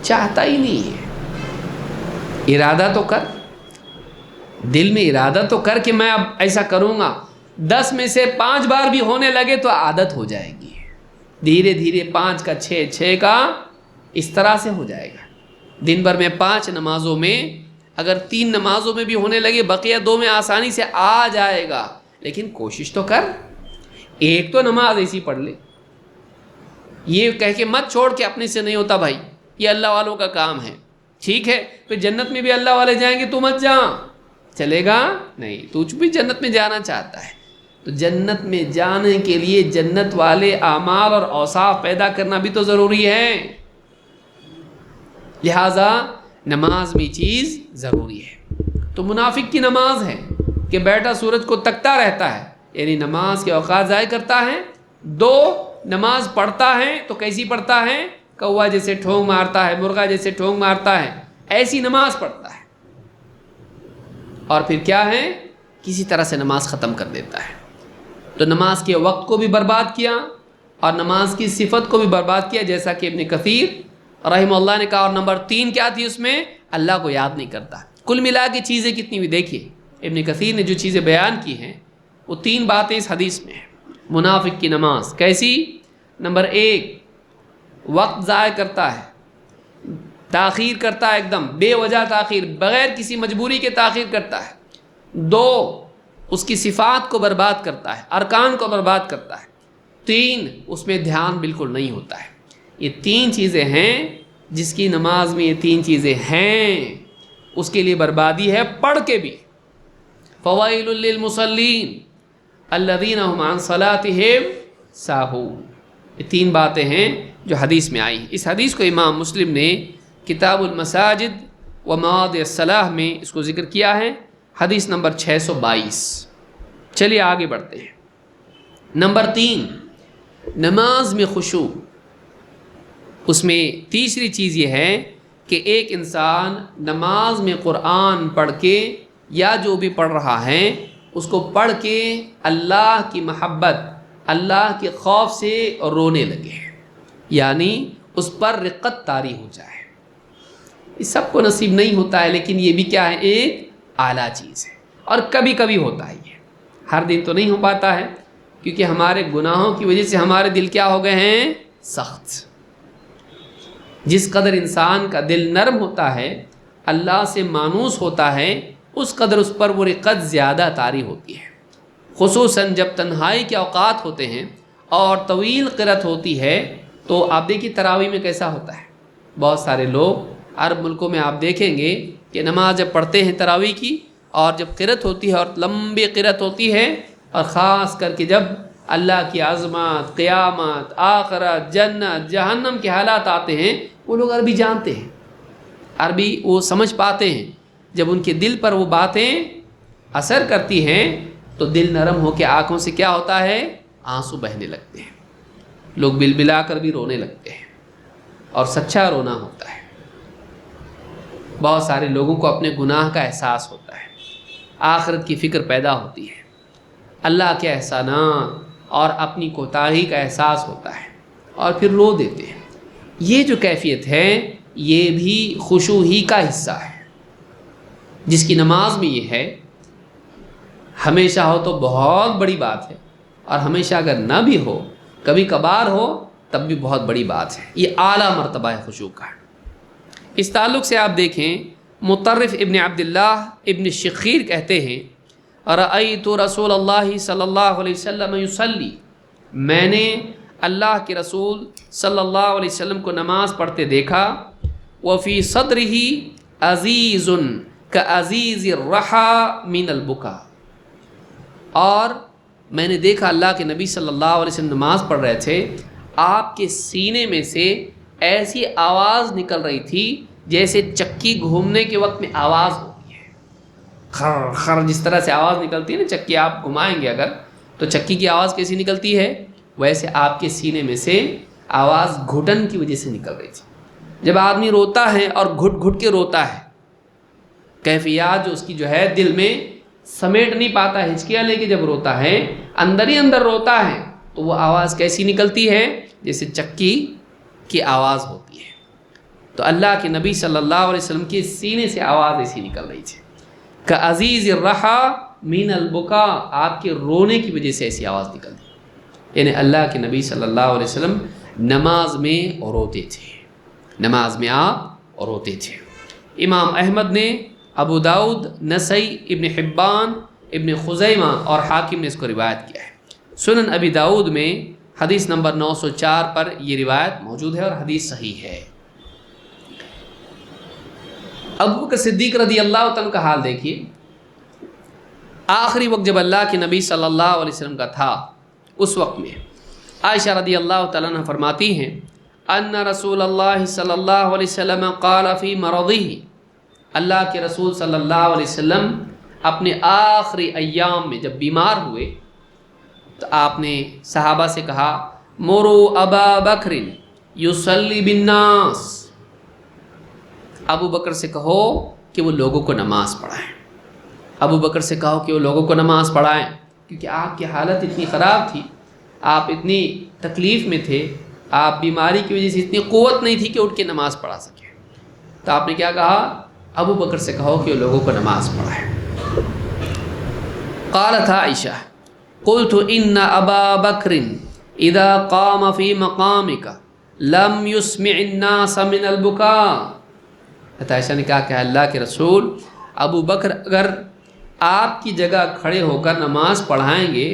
چاہتا ہی نہیں ہے۔ ارادہ تو کر، دل میں ارادہ تو کر کہ میں اب ایسا کروں گا۔ 10 میں سے 5 بار بھی ہونے لگے تو عادت ہو جائے گی، دھیرے دھیرے 5 کا 6، 6 کا، اس طرح سے ہو جائے گا۔ دن بھر میں 5 نمازوں میں اگر 3 نمازوں میں بھی ہونے لگے، بقیہ 2 میں آسانی سے آ جائے گا۔ لیکن کوشش تو کر، ایک تو نماز ایسی پڑھ لے۔ یہ کہہ کے مت چھوڑ کہ اپنے سے نہیں ہوتا بھائی، یہ اللہ والوں کا کام ہے، ٹھیک ہے پھر جنت میں بھی اللہ والے جائیں گے تو مت جا، چلے گا نہیں، تو بھی جنت میں جانا چاہتا ہے تو جنت میں جانے کے لیے جنت والے اعمال اور اوصاف پیدا کرنا بھی تو ضروری ہے۔ لہذا نماز میں چیز ضروری ہے۔ تو منافق کی نماز ہے کہ بیٹا سورج کو تکتا رہتا ہے، یعنی نماز کے اوقات ضائع کرتا ہے۔ 2، نماز پڑھتا ہے تو کیسی پڑھتا ہے؟ کوا جیسے ٹھونگ مارتا ہے، مرغا جیسے ٹھونگ مارتا ہے، ایسی نماز پڑھتا ہے۔ اور پھر کیا ہے؟ کسی طرح سے نماز ختم کر دیتا ہے۔ تو نماز کے وقت کو بھی برباد کیا اور نماز کی صفت کو بھی برباد کیا، جیسا کہ ابن کثیر رحمہ اللہ نے کہا۔ اور نمبر 3 کیا تھی اس میں؟ اللہ کو یاد نہیں کرتا۔ کل ملا کے چیزیں کتنی بھی دیکھیے، ابن کثیر نے جو چیزیں بیان کی ہیں وہ 3 باتیں اس حدیث میں ہیں۔ منافق کی نماز کیسی؟ نمبر 1، وقت ضائع کرتا ہے، تاخیر کرتا ہے، ایک دم بے وجہ تاخیر، بغیر کسی مجبوری کے تاخیر کرتا ہے۔ 2، اس کی صفات کو برباد کرتا ہے، ارکان کو برباد کرتا ہے۔ 3، اس میں دھیان بالکل نہیں ہوتا ہے۔ یہ 3 چیزیں ہیں، جس کی نماز میں یہ 3 چیزیں ہیں اس کے لیے بربادی ہے، پڑھ کے بھی۔ فوائل للمصلین الذین هم عن صلاتهم ساہون، یہ 3 باتیں ہیں جو حدیث میں آئی۔ اس حدیث کو امام مسلم نے کتاب المساجد و مواضع الصلاح میں اس کو ذکر کیا ہے، حدیث نمبر 622۔ چلیے آگے بڑھتے ہیں۔ نمبر 3، نماز میں خشوع۔ اس میں تیسری چیز یہ ہے کہ ایک انسان نماز میں قرآن پڑھ کے یا جو بھی پڑھ رہا ہے اس کو پڑھ کے اللہ کی محبت، اللہ کے خوف سے رونے لگے، یعنی اس پر رقت طاری ہو جائے۔ یہ سب کو نصیب نہیں ہوتا ہے، لیکن یہ بھی کیا ہے؟ ایک اعلیٰ چیز ہے، اور کبھی کبھی ہوتا ہے، یہ ہر دن تو نہیں ہو پاتا ہے، کیونکہ ہمارے گناہوں کی وجہ سے ہمارے دل کیا ہو گئے ہیں؟ سخت۔ جس قدر انسان کا دل نرم ہوتا ہے، اللہ سے مانوس ہوتا ہے، اس قدر اس پر وہ رقت زیادہ طاری ہوتی ہے۔ خصوصاً جب تنہائی کے اوقات ہوتے ہیں اور طویل قرأت ہوتی ہے، تو آپ دیکھیے تراویح میں کیسا ہوتا ہے۔ بہت سارے لوگ عرب ملکوں میں آپ دیکھیں گے کہ نماز جب پڑھتے ہیں تراویح کی، اور جب قرأت ہوتی ہے اور لمبی قرأت ہوتی ہے، اور خاص کر کے جب اللہ کی عظمت، قیامت، آخرت، جنت، جہنم کے حالات آتے ہیں، وہ لوگ عربی جانتے ہیں، عربی وہ سمجھ پاتے ہیں۔ جب ان کے دل پر وہ باتیں اثر کرتی ہیں تو دل نرم ہو کے آنکھوں سے کیا ہوتا ہے؟ آنسو بہنے لگتے ہیں، لوگ بلبلا کر بھی رونے لگتے ہیں، اور سچا رونا ہوتا ہے۔ بہت سارے لوگوں کو اپنے گناہ کا احساس ہوتا ہے، آخرت کی فکر پیدا ہوتی ہے، اللہ کے احسانات اور اپنی کوتاہی کا احساس ہوتا ہے، اور پھر رو دیتے ہیں۔ یہ جو کیفیت ہے یہ بھی خشوع ہی کا حصہ ہے۔ جس کی نماز میں یہ ہے، ہمیشہ ہو تو بہت بڑی بات ہے، اور ہمیشہ اگر نہ بھی ہو، کبھی کبھار ہو، تب بھی بہت بڑی بات ہے۔ یہ اعلیٰ مرتبہ ہے خشوع کا۔ اس تعلق سے آپ دیکھیں، مطرف ابن عبداللہ ابن شخیر کہتے ہیں، رأیت رسول اللہ صلی اللہ علیہ وسلم یصلی، میں نے اللہ کے رسول صلی اللہ علیہ وسلم کو نماز پڑھتے دیکھا، وفی صدرہ عزیز کعزیز الرحا من البکا، اور میں نے دیکھا اللہ کے نبی صلی اللہ علیہ وسلم نماز پڑھ رہے تھے، آپ کے سینے میں سے ایسی آواز نکل رہی تھی جیسے چکی گھومنے کے وقت میں آواز ہوتی ہے، خر خر جس طرح سے آواز نکلتی ہے نا، چکی آپ گھمائیں گے اگر تو چکی کی آواز کیسی نکلتی ہے، ویسے آپ کے سینے میں سے آواز گھٹن کی وجہ سے نکل رہی تھی۔ جب آدمی روتا ہے اور گھٹ گھٹ کے روتا ہے، کیفیات جو اس کی جو ہے دل میں سمیٹ نہیں پاتا ہے، ہچکیاں لے کے جب روتا ہے، اندر ہی اندر روتا ہے، تو وہ آواز کیسی نکلتی ہے، جیسے چکی کی آواز ہوتی ہے۔ تو اللہ کے نبی صلی اللہ علیہ وسلم کے سینے سے آواز ایسی نکل رہی تھی کہ عزیز الرحا من البکا، آپ کے رونے کی وجہ سے ایسی آواز نکلتی، یعنی اللہ کے نبی صلی اللہ علیہ وسلم نماز میں روتے تھے، نماز میں آپ روتے تھے۔ امام احمد نے، ابو داؤد، نسائی، ابن حبان، ابن خزیمہ اور حاکم نے اس کو روایت کیا ہے۔ سنن ابی داؤد میں حدیث نمبر 904 پر یہ روایت موجود ہے اور حدیث صحیح ہے۔ ابو بکر صدیق رضی اللہ تعالیٰ کا حال دیکھیے، آخری وقت جب اللہ کے نبی صلی اللہ علیہ وسلم کا تھا، اس وقت میں عائشہ رضی اللہ تعالیٰ عنہ فرماتی ہیں ان رسول اللہ صلی اللہ علیہ وسلم قال فی مرضہ، اللہ کے رسول صلی اللہ علیہ وسلم اپنے آخری ایام میں جب بیمار ہوئے تو آپ نے صحابہ سے کہا مرو ابا بکر یصلی بالناس، ابو بکر سے کہو کہ وہ لوگوں کو نماز پڑھائیں، ابو بکر سے کہو کہ وہ لوگوں کو نماز پڑھائیں، کیونکہ آپ کی حالت اتنی خراب تھی، آپ اتنی تکلیف میں تھے، آپ بیماری کی وجہ سے اتنی قوت نہیں تھی کہ اٹھ کے نماز پڑھا سکے، تو آپ نے کیا کہا، ابو بکر سے کہو کہ وہ لوگوں کو نماز پڑھائیں۔ قالت عائشہ قلت ان ابا بکر اذا قام فی مقامک لم یسمع الناس من البکاء، عائشہ نے کہا کہ اللہ کے رسول، ابو بکر اگر آپ کی جگہ کھڑے ہو کر نماز پڑھائیں گے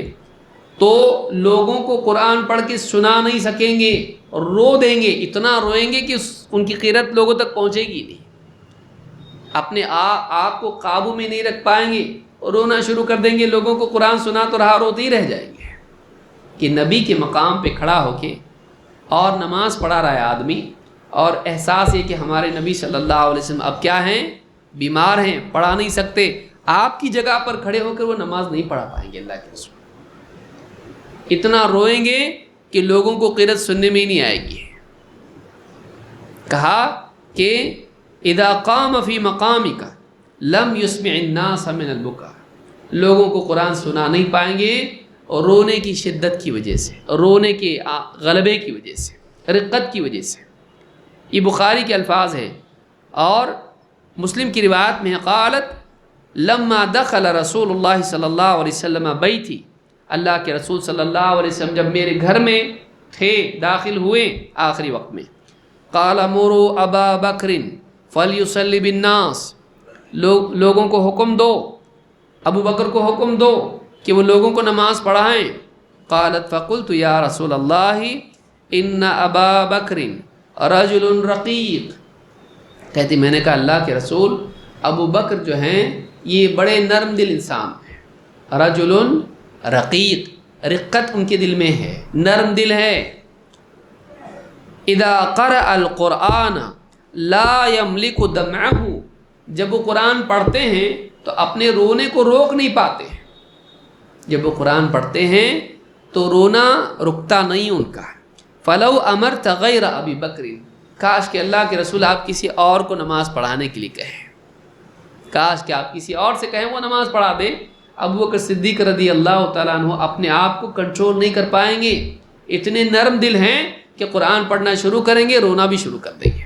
تو لوگوں کو قرآن پڑھ کے سنا نہیں سکیں گے، رو دیں گے، اتنا روئیں گے کہ ان کی قرت لوگوں تک پہنچے گی نہیں، اپنے آپ کو قابو میں نہیں رکھ پائیں گے، رونا شروع کر دیں گے، لوگوں کو قرآن سنا تو رہا روتے ہی رہ جائیں گے۔ کہ نبی کے مقام پہ کھڑا ہو کے اور نماز پڑھا رہا ہے آدمی، اور احساس یہ کہ ہمارے نبی صلی اللہ علیہ وسلم اب کیا ہیں، بیمار ہیں، پڑھا نہیں سکتے، آپ کی جگہ پر کھڑے ہو کر وہ نماز نہیں پڑھا پائیں گے، اللہ کے رسول اتنا روئیں گے کہ لوگوں کو قرت سننے میں ہی نہیں آئے گی۔ کہا کہ اذا قام فی مقامک لم یسمع الناس من البکاء، لوگوں کو قرآن سنا نہیں پائیں گے، اور رونے کی شدت کی وجہ سے، رونے کے غلبے کی وجہ سے، رقت کی وجہ سے۔ یہ بخاری کے الفاظ ہیں، اور مسلم کی روایت میں قالت لما دخل رسول اللہ صلی اللہ علیہ وسلم بیتی، اللہ کے رسول صلی اللہ علیہ وسلم جب میرے گھر میں تھے، داخل ہوئے آخری وقت میں، قال مروا ابا بکر فلیصلی بالناس، لوگوں کو حکم دو، ابو بکر کو حکم دو کہ وہ لوگوں کو نماز پڑھائیں۔ قالت فقلت یا رسول اللہ ان ابا بکر رجل رقیق، کہتی میں نے کہا اللہ کے رسول، ابو بکر جو ہیں یہ بڑے نرم دل انسان ہیں، رجل رقیق، رقت ان کے دل میں ہے، نرم دل ہے۔ اذا قرأ القرآن لا يملك دمعه، جب وہ قرآن پڑھتے ہیں تو اپنے رونے کو روک نہیں پاتے، جب وہ قرآن پڑھتے ہیں تو رونا رکتا نہیں ان کا۔ فلو امرت غیر ابی بکر، کاش کہ اللہ کے رسول آپ کسی اور کو نماز پڑھانے کے لیے کہیں، کاش کہ آپ کسی اور سے کہیں وہ نماز پڑھا دے۔ ابو بکر صدیق رضی اللہ تعالیٰ عنہ اپنے آپ کو کنٹرول نہیں کر پائیں گے، اتنے نرم دل ہیں کہ قرآن پڑھنا شروع کریں گے، رونا بھی شروع کر دیں گے،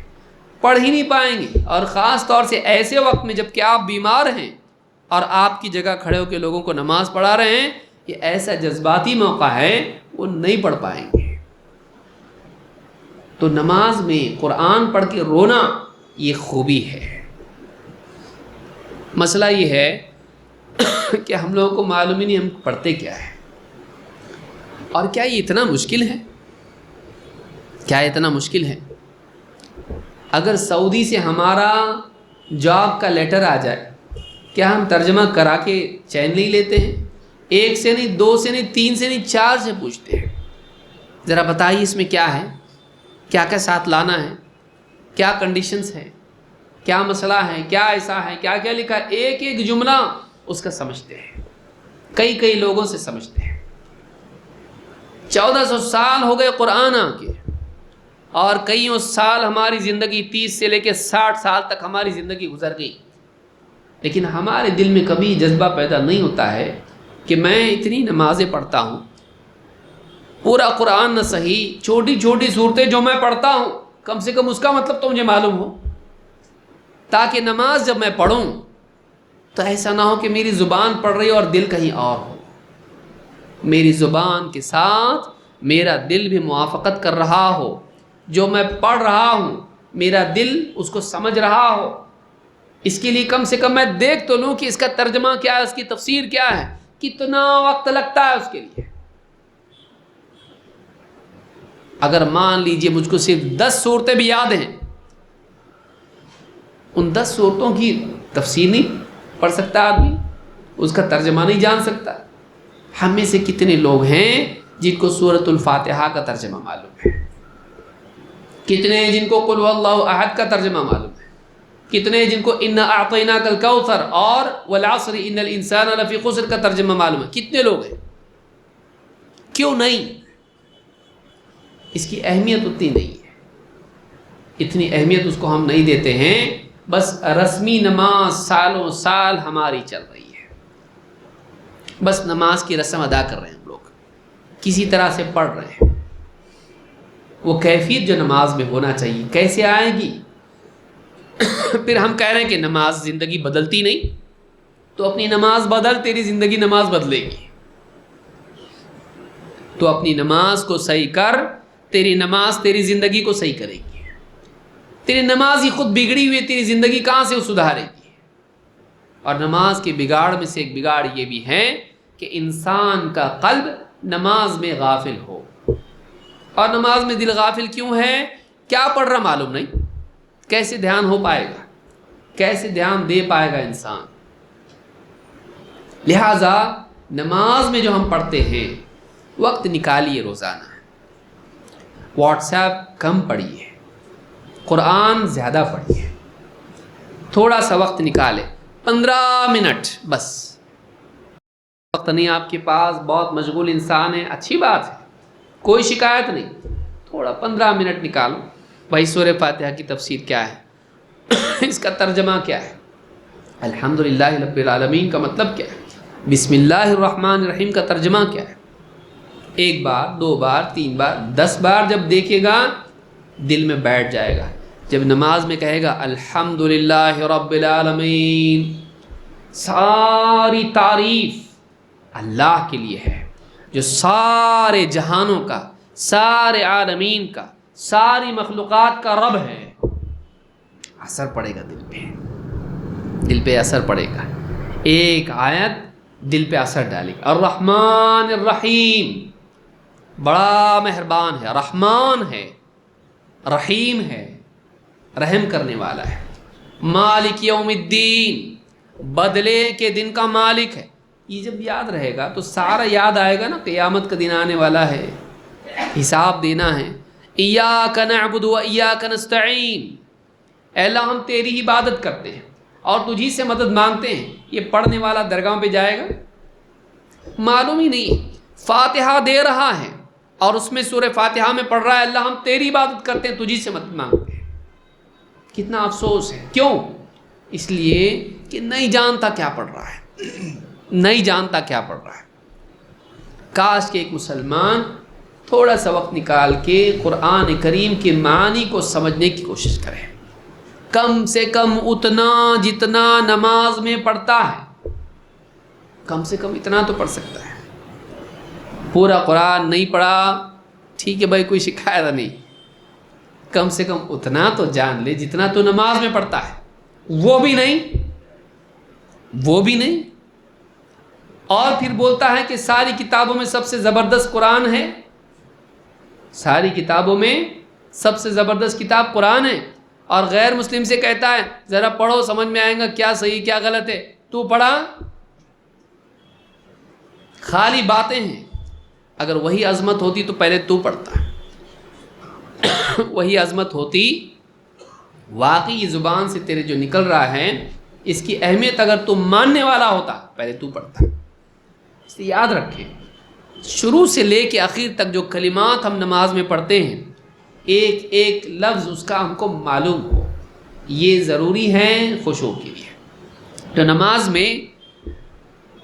پڑھ ہی نہیں پائیں گے۔ اور خاص طور سے ایسے وقت میں جب کہ آپ بیمار ہیں اور آپ کی جگہ کھڑے ہو کے لوگوں کو نماز پڑھا رہے ہیں، یہ ایسا جذباتی موقع ہے، وہ نہیں پڑھ پائیں گے۔ تو نماز میں قرآن پڑھ کے رونا یہ خوبی ہے۔ مسئلہ یہ ہے کہ ہم لوگوں کو معلوم ہی نہیں ہم پڑھتے کیا ہے، اور کیا یہ اتنا مشکل ہے؟ کیا اتنا مشکل ہے؟ اگر سعودی سے ہمارا جاب کا لیٹر آ جائے، کیا ہم ترجمہ کرا کے چین نہیں لیتے ہیں؟ ایک سے نہیں، دو سے نہیں، تین سے نہیں، چار سے پوچھتے ہیں ذرا بتائیے اس میں کیا ہے، کیا کیا ساتھ لانا ہے، کیا کنڈیشنز ہیں، کیا مسئلہ ہے، کیا ایسا ہے، کیا کیا لکھا ہے، ایک ایک جملہ اس کا سمجھتے ہیں، کئی لوگوں سے سمجھتے ہیں۔ 1400 سال ہو گئے قرآن آ کے، اور کئیوں سال ہماری زندگی، 30 سے لے کے 60 سال تک ہماری زندگی گزر گئی، لیکن ہمارے دل میں کبھی جذبہ پیدا نہیں ہوتا ہے کہ میں اتنی نمازیں پڑھتا ہوں، پورا قرآن نہ صحیح، چھوٹی چھوٹی صورتیں جو میں پڑھتا ہوں کم سے کم اس کا مطلب تو مجھے معلوم ہو، تاکہ نماز جب میں پڑھوں تو ایسا نہ ہو کہ میری زبان پڑھ رہی ہو اور دل کہیں اور ہو، میری زبان کے ساتھ میرا دل بھی موافقت کر رہا ہو، جو میں پڑھ رہا ہوں میرا دل اس کو سمجھ رہا ہو۔ اس کے لیے کم سے کم میں دیکھ تو لوں کہ اس کا ترجمہ کیا ہے، اس کی تفسیر کیا ہے، کتنا وقت لگتا ہے اس کے لیے۔ اگر مان لیجئے مجھ کو صرف 10 صورتیں بھی یاد ہیں، ان 10 صورتوں کی تفسیر نہیں پڑھ سکتا آدمی، اس کا ترجمہ نہیں جان سکتا۔ ہم میں سے کتنے لوگ ہیں جن کو سورۃ الفاتحہ کا ترجمہ معلوم ہے، کتنے ہیں جن کو قل هو اللہ احد کا ترجمہ معلوم ہے، کتنے ہیں جن کو انا اعطیناک الکوثر اور والعصر ان الانسان لفی خسر کا ترجمہ معلوم ہے، کتنے لوگ ہیں؟ کیوں نہیں؟ اس کی اہمیت اتنی نہیں ہے، اتنی اہمیت اس کو ہم نہیں دیتے ہیں، بس رسمی نماز سالوں سال ہماری چل رہی ہے، بس نماز کی رسم ادا کر رہے ہیں ہم لوگ، کسی طرح سے پڑھ رہے ہیں۔ وہ کیفیت جو نماز میں ہونا چاہیے کیسے آئے گی؟ پھر ہم کہہ رہے ہیں کہ نماز زندگی بدلتی نہیں، تو اپنی نماز بدل، تیری زندگی نماز بدلے گی۔ تو اپنی نماز کو صحیح کر، تیری نماز تیری زندگی کو صحیح کرے گی۔ تیری نماز ہی خود بگڑی ہوئی، تیری زندگی کہاں سے سدھارے گی؟ اور نماز کے بگاڑ میں سے ایک بگاڑ یہ بھی ہے کہ انسان کا قلب نماز میں غافل ہو۔ اور نماز میں دل غافل کیوں ہے؟ کیا پڑھ رہا معلوم نہیں، کیسے دھیان ہو پائے گا، کیسے دھیان دے پائے گا انسان؟ لہٰذا نماز میں جو ہم پڑھتے ہیں وقت نکالیے روزانہ، واٹس ایپ کم پڑھیے، قرآن زیادہ پڑھیے، تھوڑا سا وقت نکالے، 15 منٹ بس۔ وقت نہیں آپ کے پاس، بہت مشغول انسان ہے، اچھی بات ہے، کوئی شکایت نہیں، تھوڑا 15 منٹ نکالو، بھائی سورہ فاتحہ کی تفسیر کیا ہے، اس کا ترجمہ کیا ہے، الحمدللہ رب العالمین کا مطلب کیا ہے، بسم اللہ الرحمن الرحیم کا ترجمہ کیا ہے۔ ایک بار، 2 بار، 3 بار، 10 بار جب دیکھے گا دل میں بیٹھ جائے گا۔ جب نماز میں کہے گا الحمدللہ رب العالمین، ساری تعریف اللہ کے لیے ہے جو سارے جہانوں کا، سارے عالمین کا، ساری مخلوقات کا رب ہے، اثر پڑے گا دل پہ، دل پہ اثر پڑے گا۔ ایک آیت دل پہ اثر ڈالے گا۔ الرحمن الرحیم، بڑا مہربان ہے، رحمان ہے، رحیم ہے، رحم کرنے والا ہے۔ مالک یوم الدین، بدلے کے دن کا مالک ہے۔ یہ جب یاد رہے گا تو سارا یاد آئے گا نا، قیامت کا دن آنے والا ہے، حساب دینا ہے۔ ایاک نعبد و ایاک نستعین، اے اللہ ہم تیری عبادت کرتے ہیں اور تجھی سے مدد مانگتے ہیں۔ یہ پڑھنے والا درگاہ پہ جائے گا؟ معلوم ہی نہیں۔ فاتحہ دے رہا ہے اور اس میں سورہ فاتحہ میں پڑھ رہا ہے اللہ ہم تیری عبادت کرتے ہیں، تجھی سے مدد مانگتے ہیں۔ کتنا افسوس ہے، کیوں؟ اس لیے کہ نہیں جانتا کیا پڑھ رہا ہے، نہیں جانتا کیا پڑھ رہا ہے۔ کاش کہ ایک مسلمان تھوڑا سا وقت نکال کے قرآن کریم کے معنی کو سمجھنے کی کوشش کرے، کم سے کم اتنا جتنا نماز میں پڑھتا ہے، کم سے کم اتنا تو پڑھ سکتا ہے۔ پورا قرآن نہیں پڑھا، ٹھیک ہے بھائی، کوئی شکایت نہیں، کم سے کم اتنا تو جان لے جتنا تو نماز میں پڑھتا ہے۔ وہ بھی نہیں، وہ بھی نہیں، اور پھر بولتا ہے کہ ساری کتابوں میں سب سے زبردست قرآن ہے، ساری کتابوں میں سب سے زبردست کتاب قرآن ہے، اور غیر مسلم سے کہتا ہے ذرا پڑھو سمجھ میں آئے گا کیا صحیح کیا غلط ہے، تو پڑھا؟ خالی باتیں ہیں. اگر وہی عظمت ہوتی تو پہلے تو پڑھتا. وہی عظمت ہوتی واقعی یہ زبان سے تیرے جو نکل رہا ہے اس کی اہمیت اگر تو ماننے والا ہوتا پہلے تو پڑھتا. اس لیے یاد رکھیں شروع سے لے کے آخر تک جو کلمات ہم نماز میں پڑھتے ہیں ایک ایک لفظ اس کا ہم کو معلوم ہو. یہ ضروری ہے خشوع کے لیے. تو نماز میں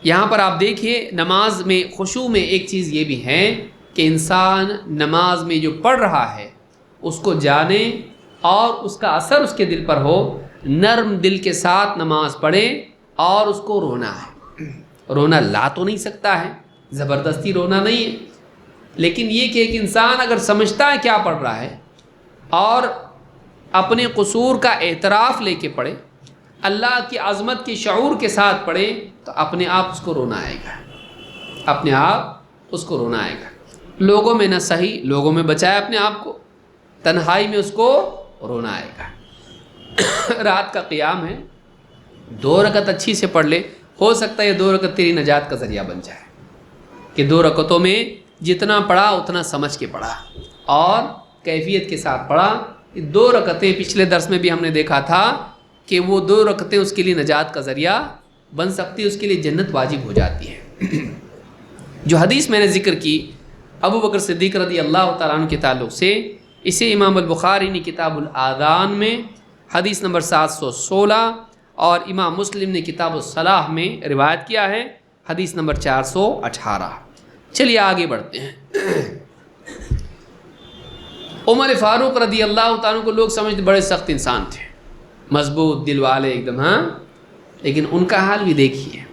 یہاں پر آپ دیکھیے نماز میں خشوع میں ایک چیز یہ بھی ہے کہ انسان نماز میں جو پڑھ رہا ہے اس کو جانے اور اس کا اثر اس کے دل پر ہو. نرم دل کے ساتھ نماز پڑھے اور اس کو رونا ہے. رونا لا تو نہیں سکتا ہے, زبردستی رونا نہیں ہے, لیکن یہ کہ ایک انسان اگر سمجھتا ہے کیا پڑھ رہا ہے اور اپنے قصور کا اعتراف لے کے پڑھے, اللہ کی عظمت کے شعور کے ساتھ پڑھے تو اپنے آپ اس کو رونا آئے گا. اپنے آپ اس کو رونا آئے گا. لوگوں میں نہ صحیح, لوگوں میں بچائے اپنے آپ کو, تنہائی میں اس کو رونا آئے گا. رات کا قیام ہے, 2 رکعت اچھی سے پڑھ لے, ہو سکتا ہے یہ 2 رکعت تیری نجات کا ذریعہ بن جائے کہ 2 رکعتوں میں جتنا پڑھا اتنا سمجھ کے پڑھا اور کیفیت کے ساتھ پڑھا. 2 رکعتیں پچھلے درس میں بھی ہم نے دیکھا تھا کہ وہ 2 رکعتیں اس کے لیے نجات کا ذریعہ بن سکتی, اس کے لیے جنت واجب ہو جاتی ہے. جو حدیث میں نے ذکر کی ابو بکر صدیق رضی اللہ تعالیٰ عنہ کے تعلق سے, اسے امام البخاری نے کتاب الآذان میں حدیث نمبر 716 اور امام مسلم نے کتاب الصلاح میں روایت کیا ہے حدیث نمبر 418. چلیے آگے بڑھتے ہیں. عمر فاروق رضی اللہ تعالیٰ کو لوگ سمجھتے بڑے سخت انسان تھے, مضبوط دل والے ایک دم, ہاں, لیکن ان کا حال بھی دیکھیے.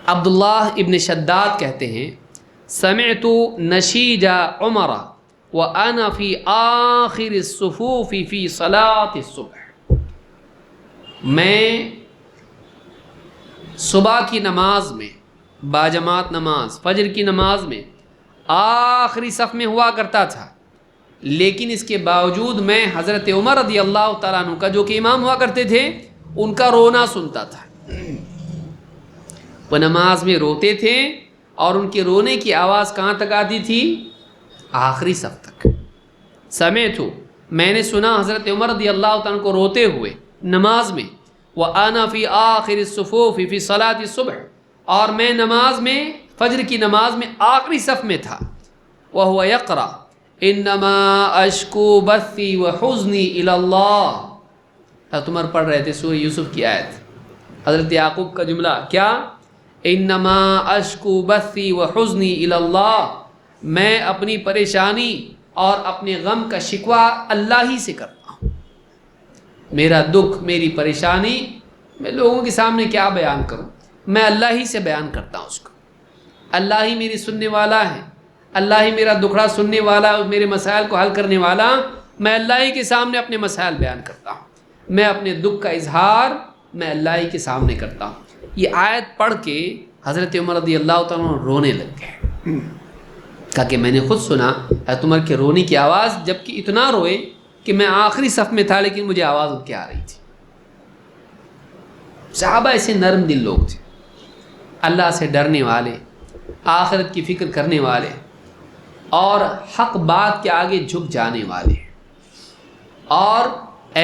عبداللہ ابن شداد کہتے ہیں سمعت نشیج عمر وانا فی آخر الصفوف فی صلاة الصبح. میں صبح کی نماز میں, باجماعت نماز فجر کی نماز میں آخری صف میں ہوا کرتا تھا, لیکن اس کے باوجود میں حضرت عمر رضی اللہ تعالیٰ عنہ کا جو کہ امام ہوا کرتے تھے ان کا رونا سنتا تھا. وہ نماز میں روتے تھے اور ان کے رونے کی آواز کہاں تک آتی تھی؟ آخری صف تک. سمعت, میں نے سنا حضرت عمر رضی اللہ تعالیٰ عنہ کو روتے ہوئے نماز میں, وَأَنَا فِي آخِرِ الصُّفُوفِ فِي صَلَاةِ الصُّبْحِ, اور میں نماز میں فجر کی نماز میں آخری صف میں تھا. وَهُوَ يَقْرَأُ إِنَّمَا أَشْكُو بَثِّي وَحُزْنِي إِلَى اللَّهِ. حضرت عمر پڑھ رہے تھے سورہ یوسف کی آیت, حضرت یعقوب کا جملہ کیا؟ إِنَّمَا أَشْكُو بَثِّي وَحُزْنِي إِلَى اللَّهِ, میں اپنی پریشانی اور اپنے غم کا شکوہ اللہ ہی سے کرتا ہوں. میرا دکھ, میری پریشانی میں لوگوں کے سامنے کیا بیان کروں, میں اللہ ہی سے بیان کرتا ہوں اس کو. اللہ ہی میری سننے والا ہے, اللہ ہی میرا دکھڑا سننے والا, میرے مسائل کو حل کرنے والا. میں اللہ ہی کے سامنے اپنے مسائل بیان کرتا ہوں, میں اپنے دکھ کا اظہار میں اللہ ہی کے سامنے کرتا ہوں. یہ آیت پڑھ کے حضرت عمر رضی اللہ تعالیٰ رونے لگ گئے. کہا کہ میں نے خود سنا حضرت عمر کے رونے کی آواز, جبکہ اتنا روئے کہ میں آخری صف میں تھا لیکن مجھے آواز ان کی آ رہی تھی. صحابہ ایسے نرم دل لوگ تھے, اللہ سے ڈرنے والے, آخرت کی فکر کرنے والے اور حق بات کے آگے جھک جانے والے, اور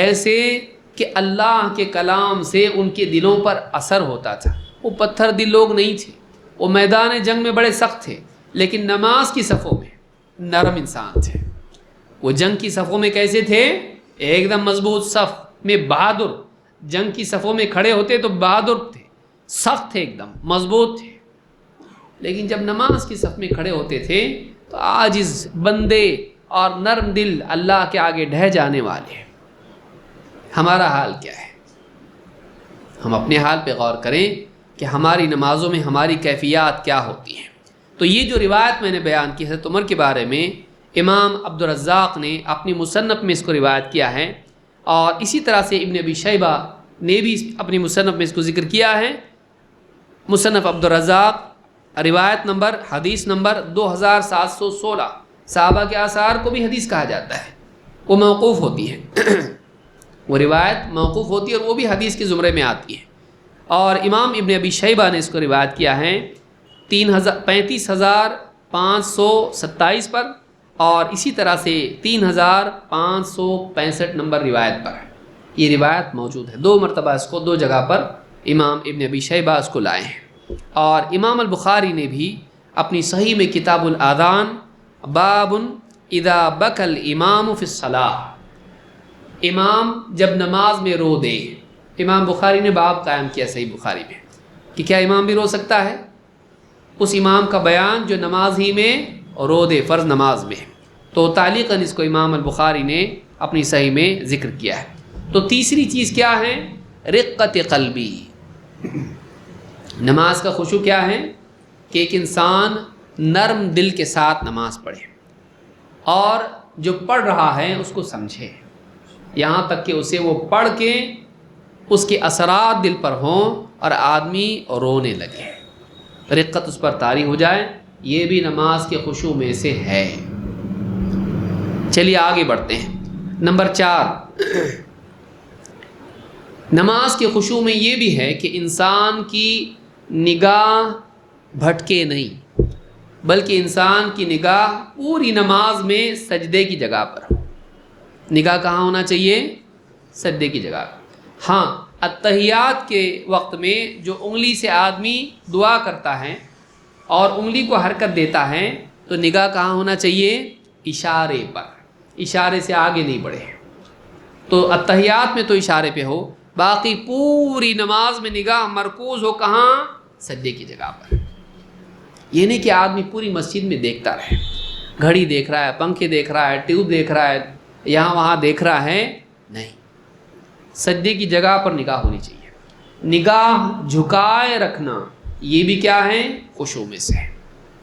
ایسے کہ اللہ کے کلام سے ان کے دلوں پر اثر ہوتا تھا. وہ پتھر دل لوگ نہیں تھے, وہ میدان جنگ میں بڑے سخت تھے, لیکن نماز کی صفوں میں نرم انسان تھے. وہ جنگ کی صفوں میں کیسے تھے؟ ایک دم مضبوط صف میں بہادر, جنگ کی صفوں میں کھڑے ہوتے تو بہادر تھے, سخت تھے, ایک دم مضبوط تھے. لیکن جب نماز کی صف میں کھڑے ہوتے تھے تو عاجز بندے اور نرم دل اللہ کے آگے ڈھہ جانے والے. ہمارا حال کیا ہے؟ ہم اپنے حال پہ غور کریں کہ ہماری نمازوں میں ہماری کیفیات کیا ہوتی ہیں. تو یہ جو روایت میں نے بیان کی حضرت عمر کے بارے میں, امام عبدالرزاق نے اپنی مصنف میں اس کو روایت کیا ہے, اور اسی طرح سے ابن ابی شیبہ نے بھی اپنی مصنف میں اس کو ذکر کیا ہے. مصنف عبدالرزاق روایت نمبر حدیث نمبر 2716. صحابہ کے آثار کو بھی حدیث کہا جاتا ہے, وہ موقوف ہوتی ہے. وہ روایت موقوف ہوتی ہے اور وہ بھی حدیث کے زمرے میں آتی ہے. اور امام ابن ابی شیبہ نے اس کو روایت کیا ہے. 35,527 پر اور اسی طرح سے 3,565 نمبر روایت پر یہ روایت موجود ہے. 2 مرتبہ اس کو 2 جگہ پر امام ابن ابی شیبہ اس کو لائے ہیں. اور امام البخاری نے بھی اپنی صحیح میں کتاب الاذان باب اذا بکى الامام فی الصلاۃ، امام جب نماز میں رو دے، امام بخاری نے باب قائم کیا صحیح بخاری میں کہ کیا امام بھی رو سکتا ہے، اس امام کا بیان جو نماز ہی میں رو دے فرض نماز میں. تو تعلیقاً اس کو امام البخاری نے اپنی صحیح میں ذکر کیا ہے. تو تیسری چیز کیا ہے؟ رقت قلبی. نماز کا خشوع کیا ہے کہ ایک انسان نرم دل کے ساتھ نماز پڑھے اور جو پڑھ رہا ہے اس کو سمجھے، یہاں تک کہ اسے وہ پڑھ کے اس کے اثرات دل پر ہوں اور آدمی رونے لگے، رقت اس پر طاری ہو جائے. یہ بھی نماز کے خشوع میں سے ہے. چلیے آگے بڑھتے ہیں. نمبر 4، نماز کے خشوع میں یہ بھی ہے کہ انسان کی نگاہ بھٹکے نہیں، بلکہ انسان کی نگاہ پوری نماز میں سجدے کی جگہ پر ہو. نگاہ کہاں ہونا چاہیے؟ سجدے کی جگہ پر. ہاں، اتحیات کے وقت میں جو انگلی سے آدمی دعا کرتا ہے اور انگلی کو حرکت دیتا ہے تو نگاہ کہاں ہونا چاہیے؟ اشارے پر، اشارے سے آگے نہیں بڑھے. تو اتحیات میں تو اشارے پہ ہو، باقی پوری نماز میں نگاہ مرکوز ہو کہاں؟ سجدے کی جگہ پر. یہ نہیں کہ آدمی پوری مسجد میں دیکھتا رہے، گھڑی دیکھ رہا ہے، پنکھے دیکھ رہا ہے، ٹیوب دیکھ رہا ہے، یہاں وہاں دیکھ رہا ہے. نہیں، سجدے کی جگہ پر نگاہ ہونی چاہیے. نگاہ جھکائے رکھنا یہ بھی کیا ہے؟ خشوع میں سے ہے.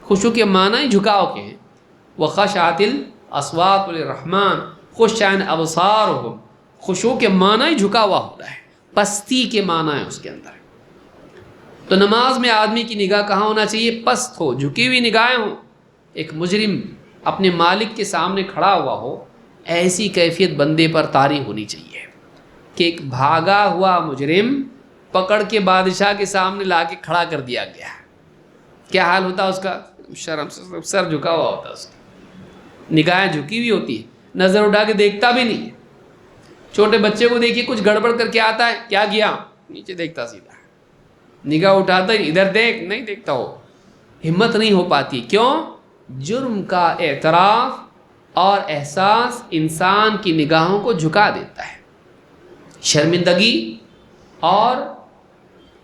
خشوع کے معنی ہی جھکاؤ کے ہیں. وخشعت الاصوات للرحمن خشعا ابصارهم. خشوع کے معنی ہی جھکا ہوا ہوتا ہے، پستی کے معنی ہے اس کے اندر. تو نماز میں آدمی کی نگاہ کہاں ہونا چاہیے؟ پست ہو، جھکی ہوئی نگاہیں ہوں. ایک مجرم اپنے مالک کے سامنے کھڑا ہوا ہو، ایسی کیفیت بندے پر طاری ہونی چاہیے کہ ایک بھاگا ہوا مجرم پکڑ کے بادشاہ کے سامنے لا کے کھڑا کر دیا گیا. کیا حال ہوتا اس کا؟ شرم سے سر جھکا ہوا ہوتا اس کا، نگاہیں جھکی ہوئی ہوتی ہے، نظر اٹھا کے دیکھتا بھی نہیں. چھوٹے بچے کو دیکھیے کچھ گڑبڑ کر کے آتا ہے، کیا کیا؟ نیچے دیکھتا سیدھا، نگاہ اٹھاتا ہی ادھر دیکھ نہیں دیکھتا. ہو ہمت نہیں ہو پاتی. کیوں؟ جرم کا اعتراف اور احساس انسان کی نگاہوں کو جھکا دیتا ہے. شرمندگی اور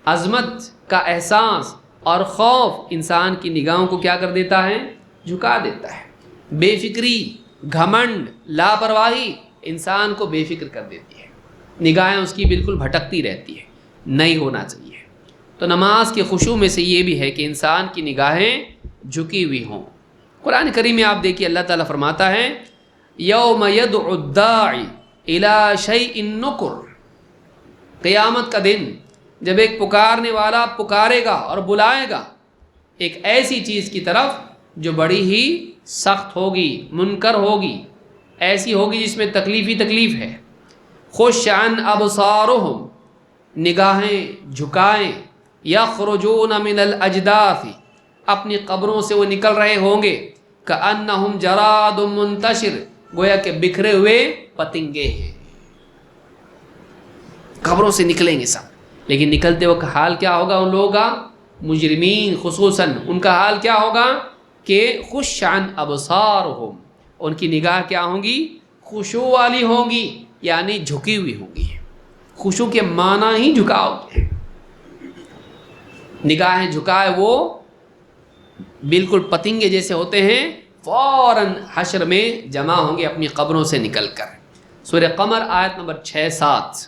عظمت کا احساس اور خوف انسان کی نگاہوں کو کیا کر دیتا ہے؟ جھکا دیتا ہے. بے فکری، گھمنڈ، لاپرواہی انسان کو بے فکر کر دیتی ہے، نگاہیں اس کی بالکل بھٹکتی رہتی ہے. نہیں ہونا چاہیے. تو نماز کے خشوع میں سے یہ بھی ہے کہ انسان کی نگاہیں جھکی ہوئی ہوں. قرآن کریم میں آپ دیکھیے اللہ تعالیٰ فرماتا ہے یوم یدعو الداعی الی شیء نکر. قیامت کا دن جب ایک پکارنے والا پکارے گا اور بلائے گا ایک ایسی چیز کی طرف جو بڑی ہی سخت ہوگی، منکر ہوگی، ایسی ہوگی جس میں تکلیف ہی تکلیف ہے. خش عن ابصارهم، نگاہیں جھکائیں، یخرجون من الاجداث، اپنی قبروں سے وہ نکل رہے ہوں گے، کأنہم جراد منتشر، گویا کہ بکھرے ہوئے پتنگے ہیں. قبروں سے نکلیں گے سب، لیکن نکلتے وقت حال کیا ہوگا ان لوگوں کا؟ مجرمین خصوصاً ان کا حال کیا ہوگا کہ خش عن ابصارهم، ان کی نگاہ کیا ہوں گی؟ خشوع والی ہوں گی، یعنی جھکی ہوئی ہوں گی. خشوع کے معنی ہی جھکاؤ ہے. نگاہیں جھکائے وہ بالکل پتنگے جیسے ہوتے ہیں، فوراً حشر میں جمع ہوں گے اپنی قبروں سے نکل کر. سورہ قمر آیت نمبر 6-7.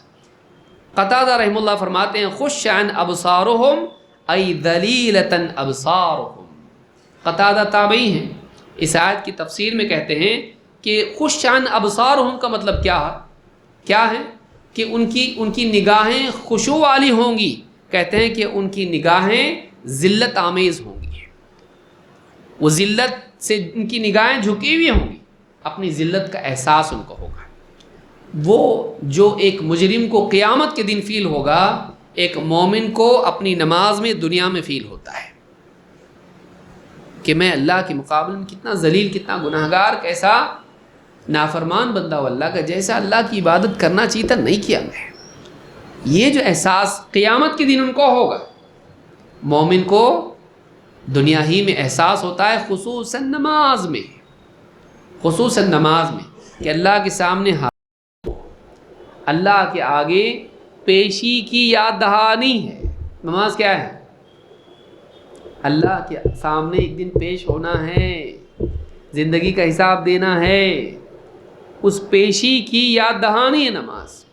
قتادہ رحم اللہ فرماتے ہیں خش عن ابصارهم ای ذلیلۃ ابصارهم. قتادہ تابعی ہیں، اس آیت کی تفسیر میں کہتے ہیں کہ خش عن ابصارهم کا مطلب کیا ہے کہ ان کی نگاہیں خشوع والی ہوں گی. کہتے ہیں کہ ان کی نگاہیں ذلت آمیز ہوں گی، وہ ذلت سے ان کی نگاہیں جھکی ہوئی ہوں گی، اپنی ذلت کا احساس ان کو ہوگا. وہ جو ایک مجرم کو قیامت کے دن فیل ہوگا، ایک مومن کو اپنی نماز میں دنیا میں فیل ہوتا ہے. کہ میں اللہ کے مقابلے میں کتنا ذلیل، کتنا گناہگار، کیسا نافرمان بندہ ہوں اللہ کا، جیسا اللہ کی عبادت کرنا چاہیے تھا نہیں کیا میں۔ یہ جو احساس قیامت کے دن ان کو ہوگا، مومن کو دنیا ہی میں احساس ہوتا ہے، خصوصاً نماز میں، خصوصاً نماز میں، کہ اللہ کے سامنے اللہ کے آگے پیشی کی یاد دہانی ہے۔ نماز کیا ہے؟ اللہ کے سامنے ایک دن پیش ہونا ہے، زندگی کا حساب دینا ہے، اس پیشی کی یاد دہانی ہے نماز۔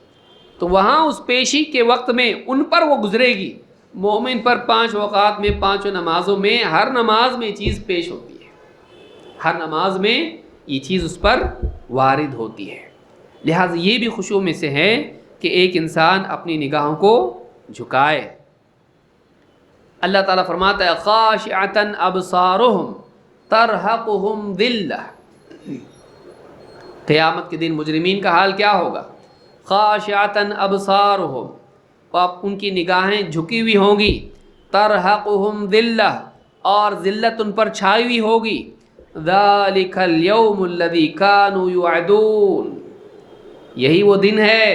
تو وہاں اس پیشی کے وقت میں ان پر وہ گزرے گی، مومن پر 5 اوقات میں، 5 نمازوں میں، ہر نماز میں یہ چیز پیش ہوتی ہے، ہر نماز میں یہ چیز اس پر وارد ہوتی ہے۔ لہٰذا یہ بھی خشوع میں سے ہے کہ ایک انسان اپنی نگاہوں کو جھکائے۔ اللہ تعالیٰ فرماتا ہے خاشعۃ ابصارہم ترہقہم ذلہ، قیامت کے دن مجرمین کا حال کیا ہوگا؟ خاشعۃ ابصارہم، ان کی نگاہیں جھکی ہوئی ہوں گی، ترہقہم ذلہ، اور ذلت ان پر چھائی ہوئی ہوگی، ذالک الیوم الذی کانوا یوعدون، یہی وہ دن ہے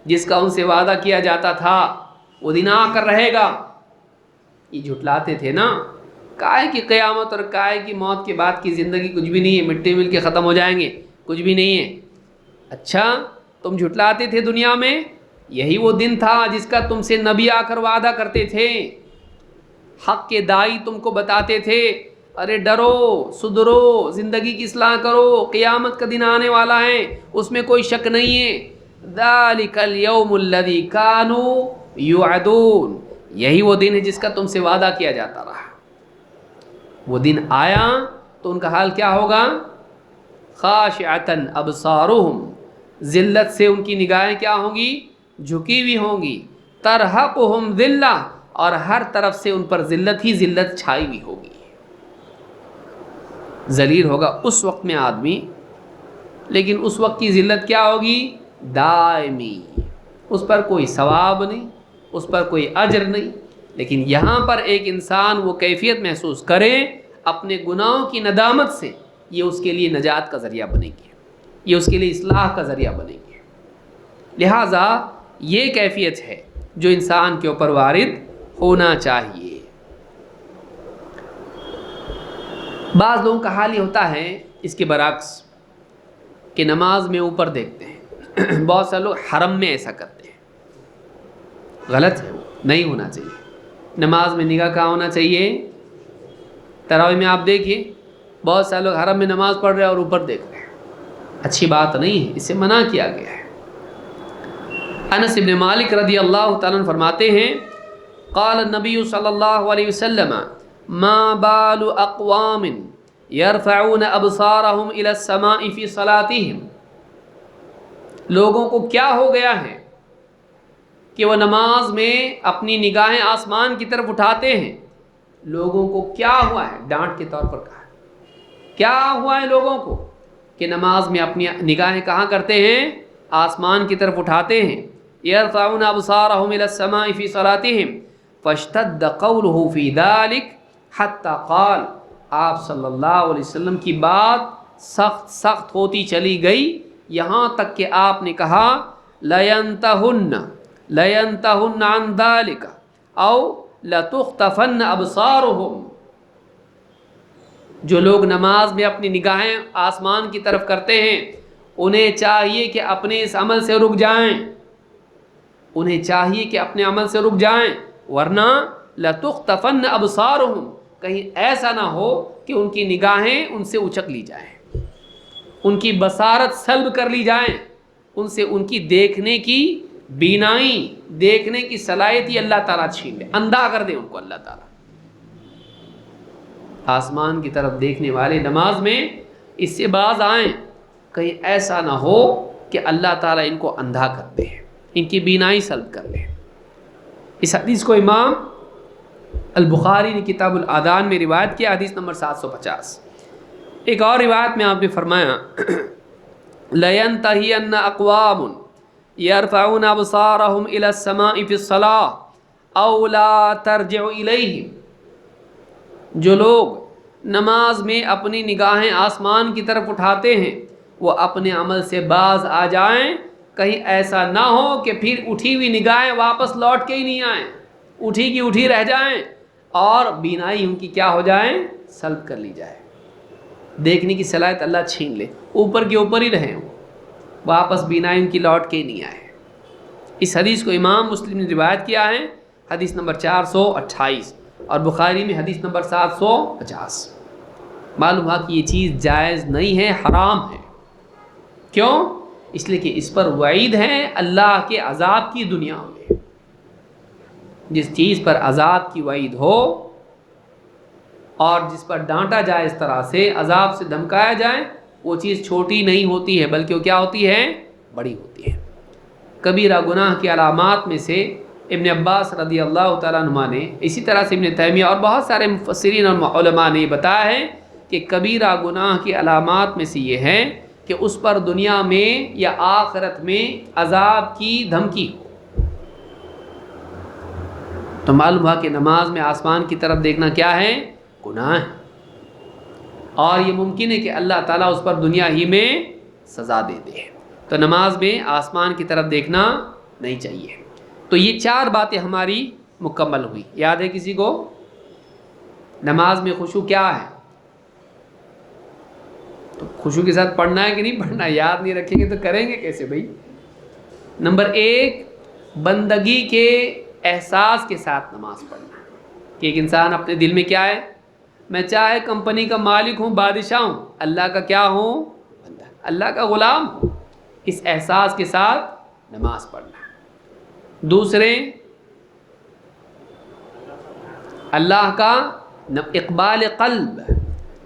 جس کا ان سے وعدہ کیا جاتا تھا، وہ دن آ کر رہے گا۔ یہ جھٹلاتے تھے نا، کائے کی قیامت اور کائے کی موت کے بعد کی زندگی کچھ بھی نہیں ہے، مٹی مل کے ختم ہو جائیں گے، کچھ بھی نہیں ہے۔ اچھا تم جھٹلاتے تھے دنیا میں، یہی وہ دن تھا جس کا تم سے نبی آ کر وعدہ کرتے تھے، حق کے دائی تم کو بتاتے تھے، ارے ڈرو سدھرو، زندگی کی اصلاح کرو، قیامت کا دن آنے والا ہے، اس میں کوئی شک نہیں ہے۔ ذالک الیوم الذی کانوا یوعدون، یہی وہ دن ہے جس کا تم سے وعدہ کیا جاتا رہا۔ وہ دن آیا تو ان کا حال کیا ہوگا؟ خاشعۃ ابصارہم، ذلت سے ان کی نگاہیں کیا ہوں گی؟ جھکی ہوئی ہوں گی، ترہقہم ذلہ، اور ہر طرف سے ان پر ذلت ہی ذلت چھائی ہوئی ہوگی۔ ذلیل ہوگا اس وقت میں آدمی، لیکن اس وقت کی ذلت کیا ہوگی؟ دائمی، اس پر کوئی ثواب نہیں، اس پر کوئی اجر نہیں۔ لیکن یہاں پر ایک انسان وہ کیفیت محسوس کرے اپنے گناہوں کی ندامت سے، یہ اس کے لیے نجات کا ذریعہ بنے گی، یہ اس کے لیے اصلاح کا ذریعہ بنے گی۔ لہٰذا یہ کیفیت ہے جو انسان کے اوپر وارد ہونا چاہیے۔ بعض لوگوں کا حال یہ ہوتا ہے اس کے برعکس کہ نماز میں اوپر دیکھتے ہیں، بہت سے لوگ حرم میں ایسا کرتے ہیں، غلط ہے، وہ نہیں ہونا چاہیے۔ نماز میں نگاہ کہاں ہونا چاہیے؟ تراویح میں آپ دیکھیے بہت سے لوگ حرم میں نماز پڑھ رہے ہیں اور اوپر دیکھ رہے ہیں، اچھی بات نہیں ہے، اسے منع کیا گیا ہے۔ انس بن مالک رضی اللہ تعالیٰ عنہ فرماتے ہیں قال النبی صلی اللہ علیہ وسلم ما بال اقوام يرفعون ابصارهم الى السماء في صلاتهم، لوگوں کو کیا ہو گیا ہے کہ وہ نماز میں اپنی نگاہیں آسمان کی طرف اٹھاتے ہیں۔ لوگوں کو کیا ہوا ہے؟ ڈانٹ کے طور پر کہا، کیا ہوا ہے لوگوں کو کہ نماز میں اپنی نگاہیں کہاں کرتے ہیں؟ آسمان کی طرف اٹھاتے ہیں۔ يرفعون ابصارهم الى السماء في صلاتهم فاشتد قوله في ذلك حتى قال، آپ صلی اللہ علیہ وسلم کی بات سخت ہوتی چلی گئی، یہاں تک کہ آپ نے کہا لَيَنْتَهُنَّ عَنْ ذَلِكَ أَوْ لَتُخْتَفَنَّ أَبْصَارُهُمْ، جو لوگ نماز میں اپنی نگاہیں آسمان کی طرف کرتے ہیں انہیں چاہیے کہ اپنے اس عمل سے رک جائیں، انہیں چاہیے کہ اپنے عمل سے رک جائیں، ورنہ لَتُخْتَفَنَّ أَبْصَارُهُمْ، کہیں ایسا نہ ہو کہ ان کی نگاہیں ان سے اچک لی جائیں، ان کی بصارت سلب کر لی جائیں، ان سے ان کی دیکھنے کی بینائی، دیکھنے کی صلاحیت ہی اللہ تعالیٰ چھین لے، اندھا کر دے ان کو اللہ تعالیٰ۔ آسمان کی طرف دیکھنے والے نماز میں اس سے باز آئیں، کہیں ایسا نہ ہو کہ اللہ تعالیٰ ان کو اندھا کر دے، ان کی بینائی سلب کر لے۔ اس حدیث کو امام البخاری نے کتاب الادان میں روایت کیا، حدیث نمبر 750۔ ایک اور روایت میں آپ نے فرمایا لَيَنْتَهِيَنَّ أَقْوَامٌ يَرْفَعُونَ أَبْصَارَهُمْ إِلَى السَّمَاءِ فِي الصَّلَاةِ أَوْ لَا تَرْجِعُ إِلَيْهِمْ، جو لوگ نماز میں اپنی نگاہیں آسمان کی طرف اٹھاتے ہیں وہ اپنے عمل سے باز آ جائیں، کہیں ایسا نہ ہو کہ پھر اٹھی ہوئی نگاہیں واپس لوٹ کے ہی نہیں آئیں، اٹھی کی اٹھی رہ جائیں اور بینائی ان کی کیا ہو جائیں، سلب کر لی جائے، دیکھنے کی صلاحیت اللہ چھین لے، اوپر کے اوپر ہی رہیں، واپس بینائی ان کی لوٹ کے ہی نہیں آئے۔ اس حدیث کو امام مسلم نے روایت کیا ہے، حدیث نمبر 428، اور بخاری میں حدیث نمبر 750۔ معلوم ہوا کہ یہ چیز جائز نہیں ہے، حرام ہے۔ کیوں؟ اس لیے کہ اس پر وعید ہے اللہ کے عذاب کی دنیا میں۔ جس چیز پر عذاب کی وعید ہو اور جس پر ڈانٹا جائے، اس طرح سے عذاب سے دھمکایا جائے، وہ چیز چھوٹی نہیں ہوتی ہے بلکہ وہ کیا ہوتی ہے، بڑی ہوتی ہے۔ کبیرہ گناہ کی علامات میں سے ابن عباس رضی اللہ تعالیٰ عنہ نے، اسی طرح سے ابن تیمیہ اور بہت سارے مفسرین اور علماء نے بتایا ہے کہ کبیرہ گناہ کی علامات میں سے یہ ہے کہ اس پر دنیا میں یا آخرت میں عذاب کی دھمکی ہو۔ تو معلوم ہوا کہ نماز میں آسمان کی طرف دیکھنا کیا ہے، گناہ ہے، اور یہ ممکن ہے کہ اللہ تعالیٰ اس پر دنیا ہی میں سزا دے دے۔ تو نماز میں آسمان کی طرف دیکھنا نہیں چاہیے۔ تو یہ 4 باتیں ہماری مکمل ہوئی، یاد ہے کسی کو؟ نماز میں خشوع کیا ہے؟ تو خشوع کے ساتھ پڑھنا ہے کہ نہیں پڑھنا ہے؟ یاد نہیں رکھیں گے تو کریں گے کیسے بھائی؟ نمبر 1، بندگی کے احساس کے ساتھ نماز پڑھنا، کہ ایک انسان اپنے دل میں کیا ہے، میں چاہے کمپنی کا مالک ہوں، بادشاہ ہوں، اللہ کا کیا ہوں، بندہ، اللہ کا غلام ہوں، اس احساس کے ساتھ نماز پڑھنا۔ دوسرے، اللہ کا اقبال قلب،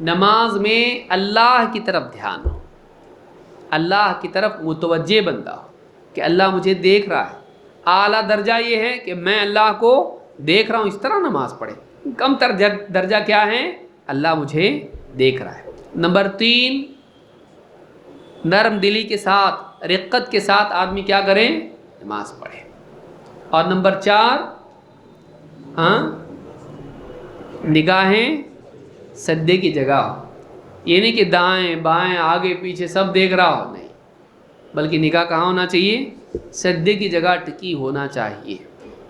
نماز میں اللہ کی طرف دھیان ہو، اللہ کی طرف متوجہ بندہ ہو کہ اللہ مجھے دیکھ رہا ہے۔ اعلیٰ درجہ یہ ہے کہ میں اللہ کو دیکھ رہا ہوں، اس طرح نماز پڑھے۔ کم تر درجہ کیا ہے، اللہ مجھے دیکھ رہا ہے۔ نمبر 3، نرم دلی کے ساتھ، رقت کے ساتھ آدمی کیا کرے، نماز پڑھے۔ اور نمبر 4، نگاہیں سجدے کی جگہ ہو، یہ نہیں کہ دائیں بائیں آگے پیچھے سب دیکھ رہا ہو، نہیں، بلکہ نگاہ کہاں ہونا چاہیے، سجدے کی جگہ ٹکی ہونا چاہیے۔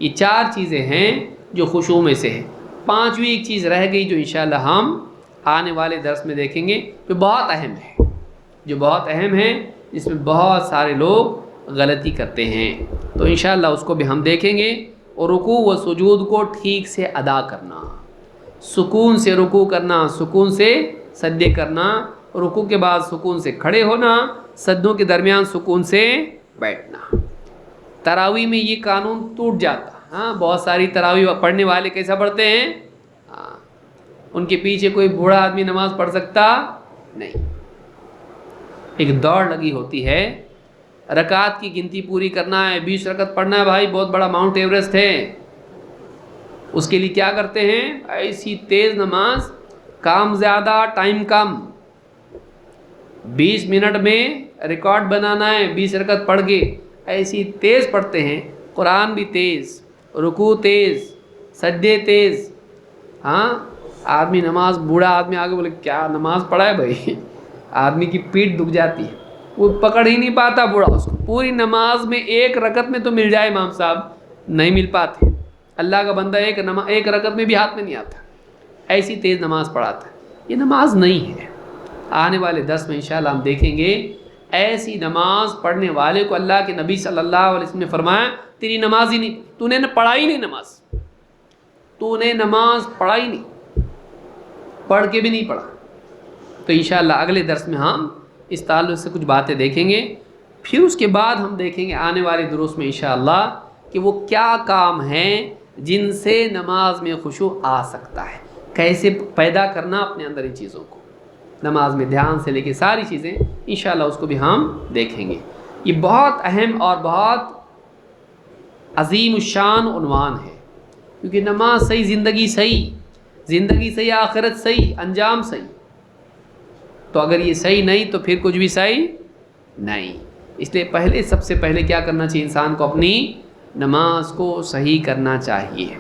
یہ 4 چیزیں ہیں جو خشوع میں سے ہیں۔ 5ویں ایک چیز رہ گئی جو انشاءاللہ ہم آنے والے درس میں دیکھیں گے، جو بہت اہم ہے، جو بہت اہم ہے، جس میں بہت سارے لوگ غلطی کرتے ہیں، تو انشاءاللہ اس کو بھی ہم دیکھیں گے۔ اور رکوع و سجود کو ٹھیک سے ادا کرنا، سکون سے رکوع کرنا، سکون سے سجدے کرنا، رکوع کے بعد سکون سے کھڑے ہونا، سجدوں کے درمیان سکون سے بیٹھنا۔ تراویح میں یہ قانون ٹوٹ جاتا، بہت ساری تراویح پڑھنے والے کیسا پڑھتے ہیں، ان کے پیچھے کوئی بوڑھا آدمی نماز پڑھ سکتا نہیں، ایک دوڑ لگی ہوتی ہے، رکعت کی گنتی پوری کرنا ہے، 20 رکعت پڑھنا ہے، بھائی بہت بڑا ماؤنٹ ایوریسٹ ہے۔ اس کے لیے کیا کرتے ہیں، ایسی تیز نماز، کام زیادہ ٹائم کم، 20 منٹ میں ریکارڈ بنانا ہے، 20 رکعت پڑھ کے ایسی تیز پڑھتے ہیں، قرآن بھی تیز، رکوع تیز، سجدے تیز۔ آدمی نماز، بوڑھا آدمی آگے بولے کیا نماز پڑھا ہے بھائی، آدمی کی پیٹھ دکھ جاتی ہے، وہ پکڑ ہی نہیں پاتا بوڑھا اس کو، پوری نماز میں 1 رکعت میں تو مل جائے امام صاحب، نہیں مل پاتے، اللہ کا بندہ ایک رکعت میں بھی ہاتھ میں نہیں آتا، ایسی تیز نماز پڑھاتا ہے، یہ نماز نہیں ہے۔ آنے والے درس میں انشاءاللہ ہم دیکھیں گے ایسی نماز پڑھنے والے کو اللہ کے نبی صلی اللہ علیہ وسلم نے فرمایا تیری نماز ہی نہیں، تو نے پڑھا ہی نہیں، تو نے نماز پڑھا ہی نہیں، پڑھ کے بھی نہیں پڑھا۔ تو انشاءاللہ اگلے درس میں ہم اس تعلق سے کچھ باتیں دیکھیں گے، پھر اس کے بعد ہم دیکھیں گے آنے والے دروس میں انشاءاللہ کہ وہ کیا کام ہیں جن سے نماز میں خشوع آ سکتا ہے، کیسے پیدا کرنا اپنے اندر ان چیزوں کو، نماز میں دھیان سے لے کے ساری چیزیں انشاءاللہ اس کو بھی ہم دیکھیں گے۔ یہ بہت اہم اور بہت عظیم الشان عنوان ہے، کیونکہ نماز صحیح، زندگی صحیح، آخرت صحیح، انجام صحیح، تو اگر یہ صحیح نہیں تو پھر کچھ بھی صحیح نہیں۔ اس لیے سب سے پہلے کیا کرنا چاہیے انسان کو، اپنی نماز کو صحیح کرنا چاہیے،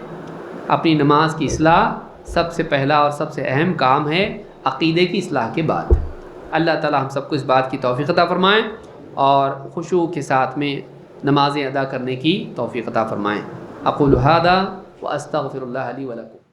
اپنی نماز کی اصلاح سب سے پہلا اور سب سے اہم کام ہے عقیدے کی اصلاح کے بعد۔ اللہ تعالی ہم سب کو اس بات کی توفیق عطا فرمائیں اور خشوع کے ساتھ میں نمازیں ادا کرنے کی توفیق عطا فرمائیں۔ اقول ھذا واستغفر اللہ لی ولکم۔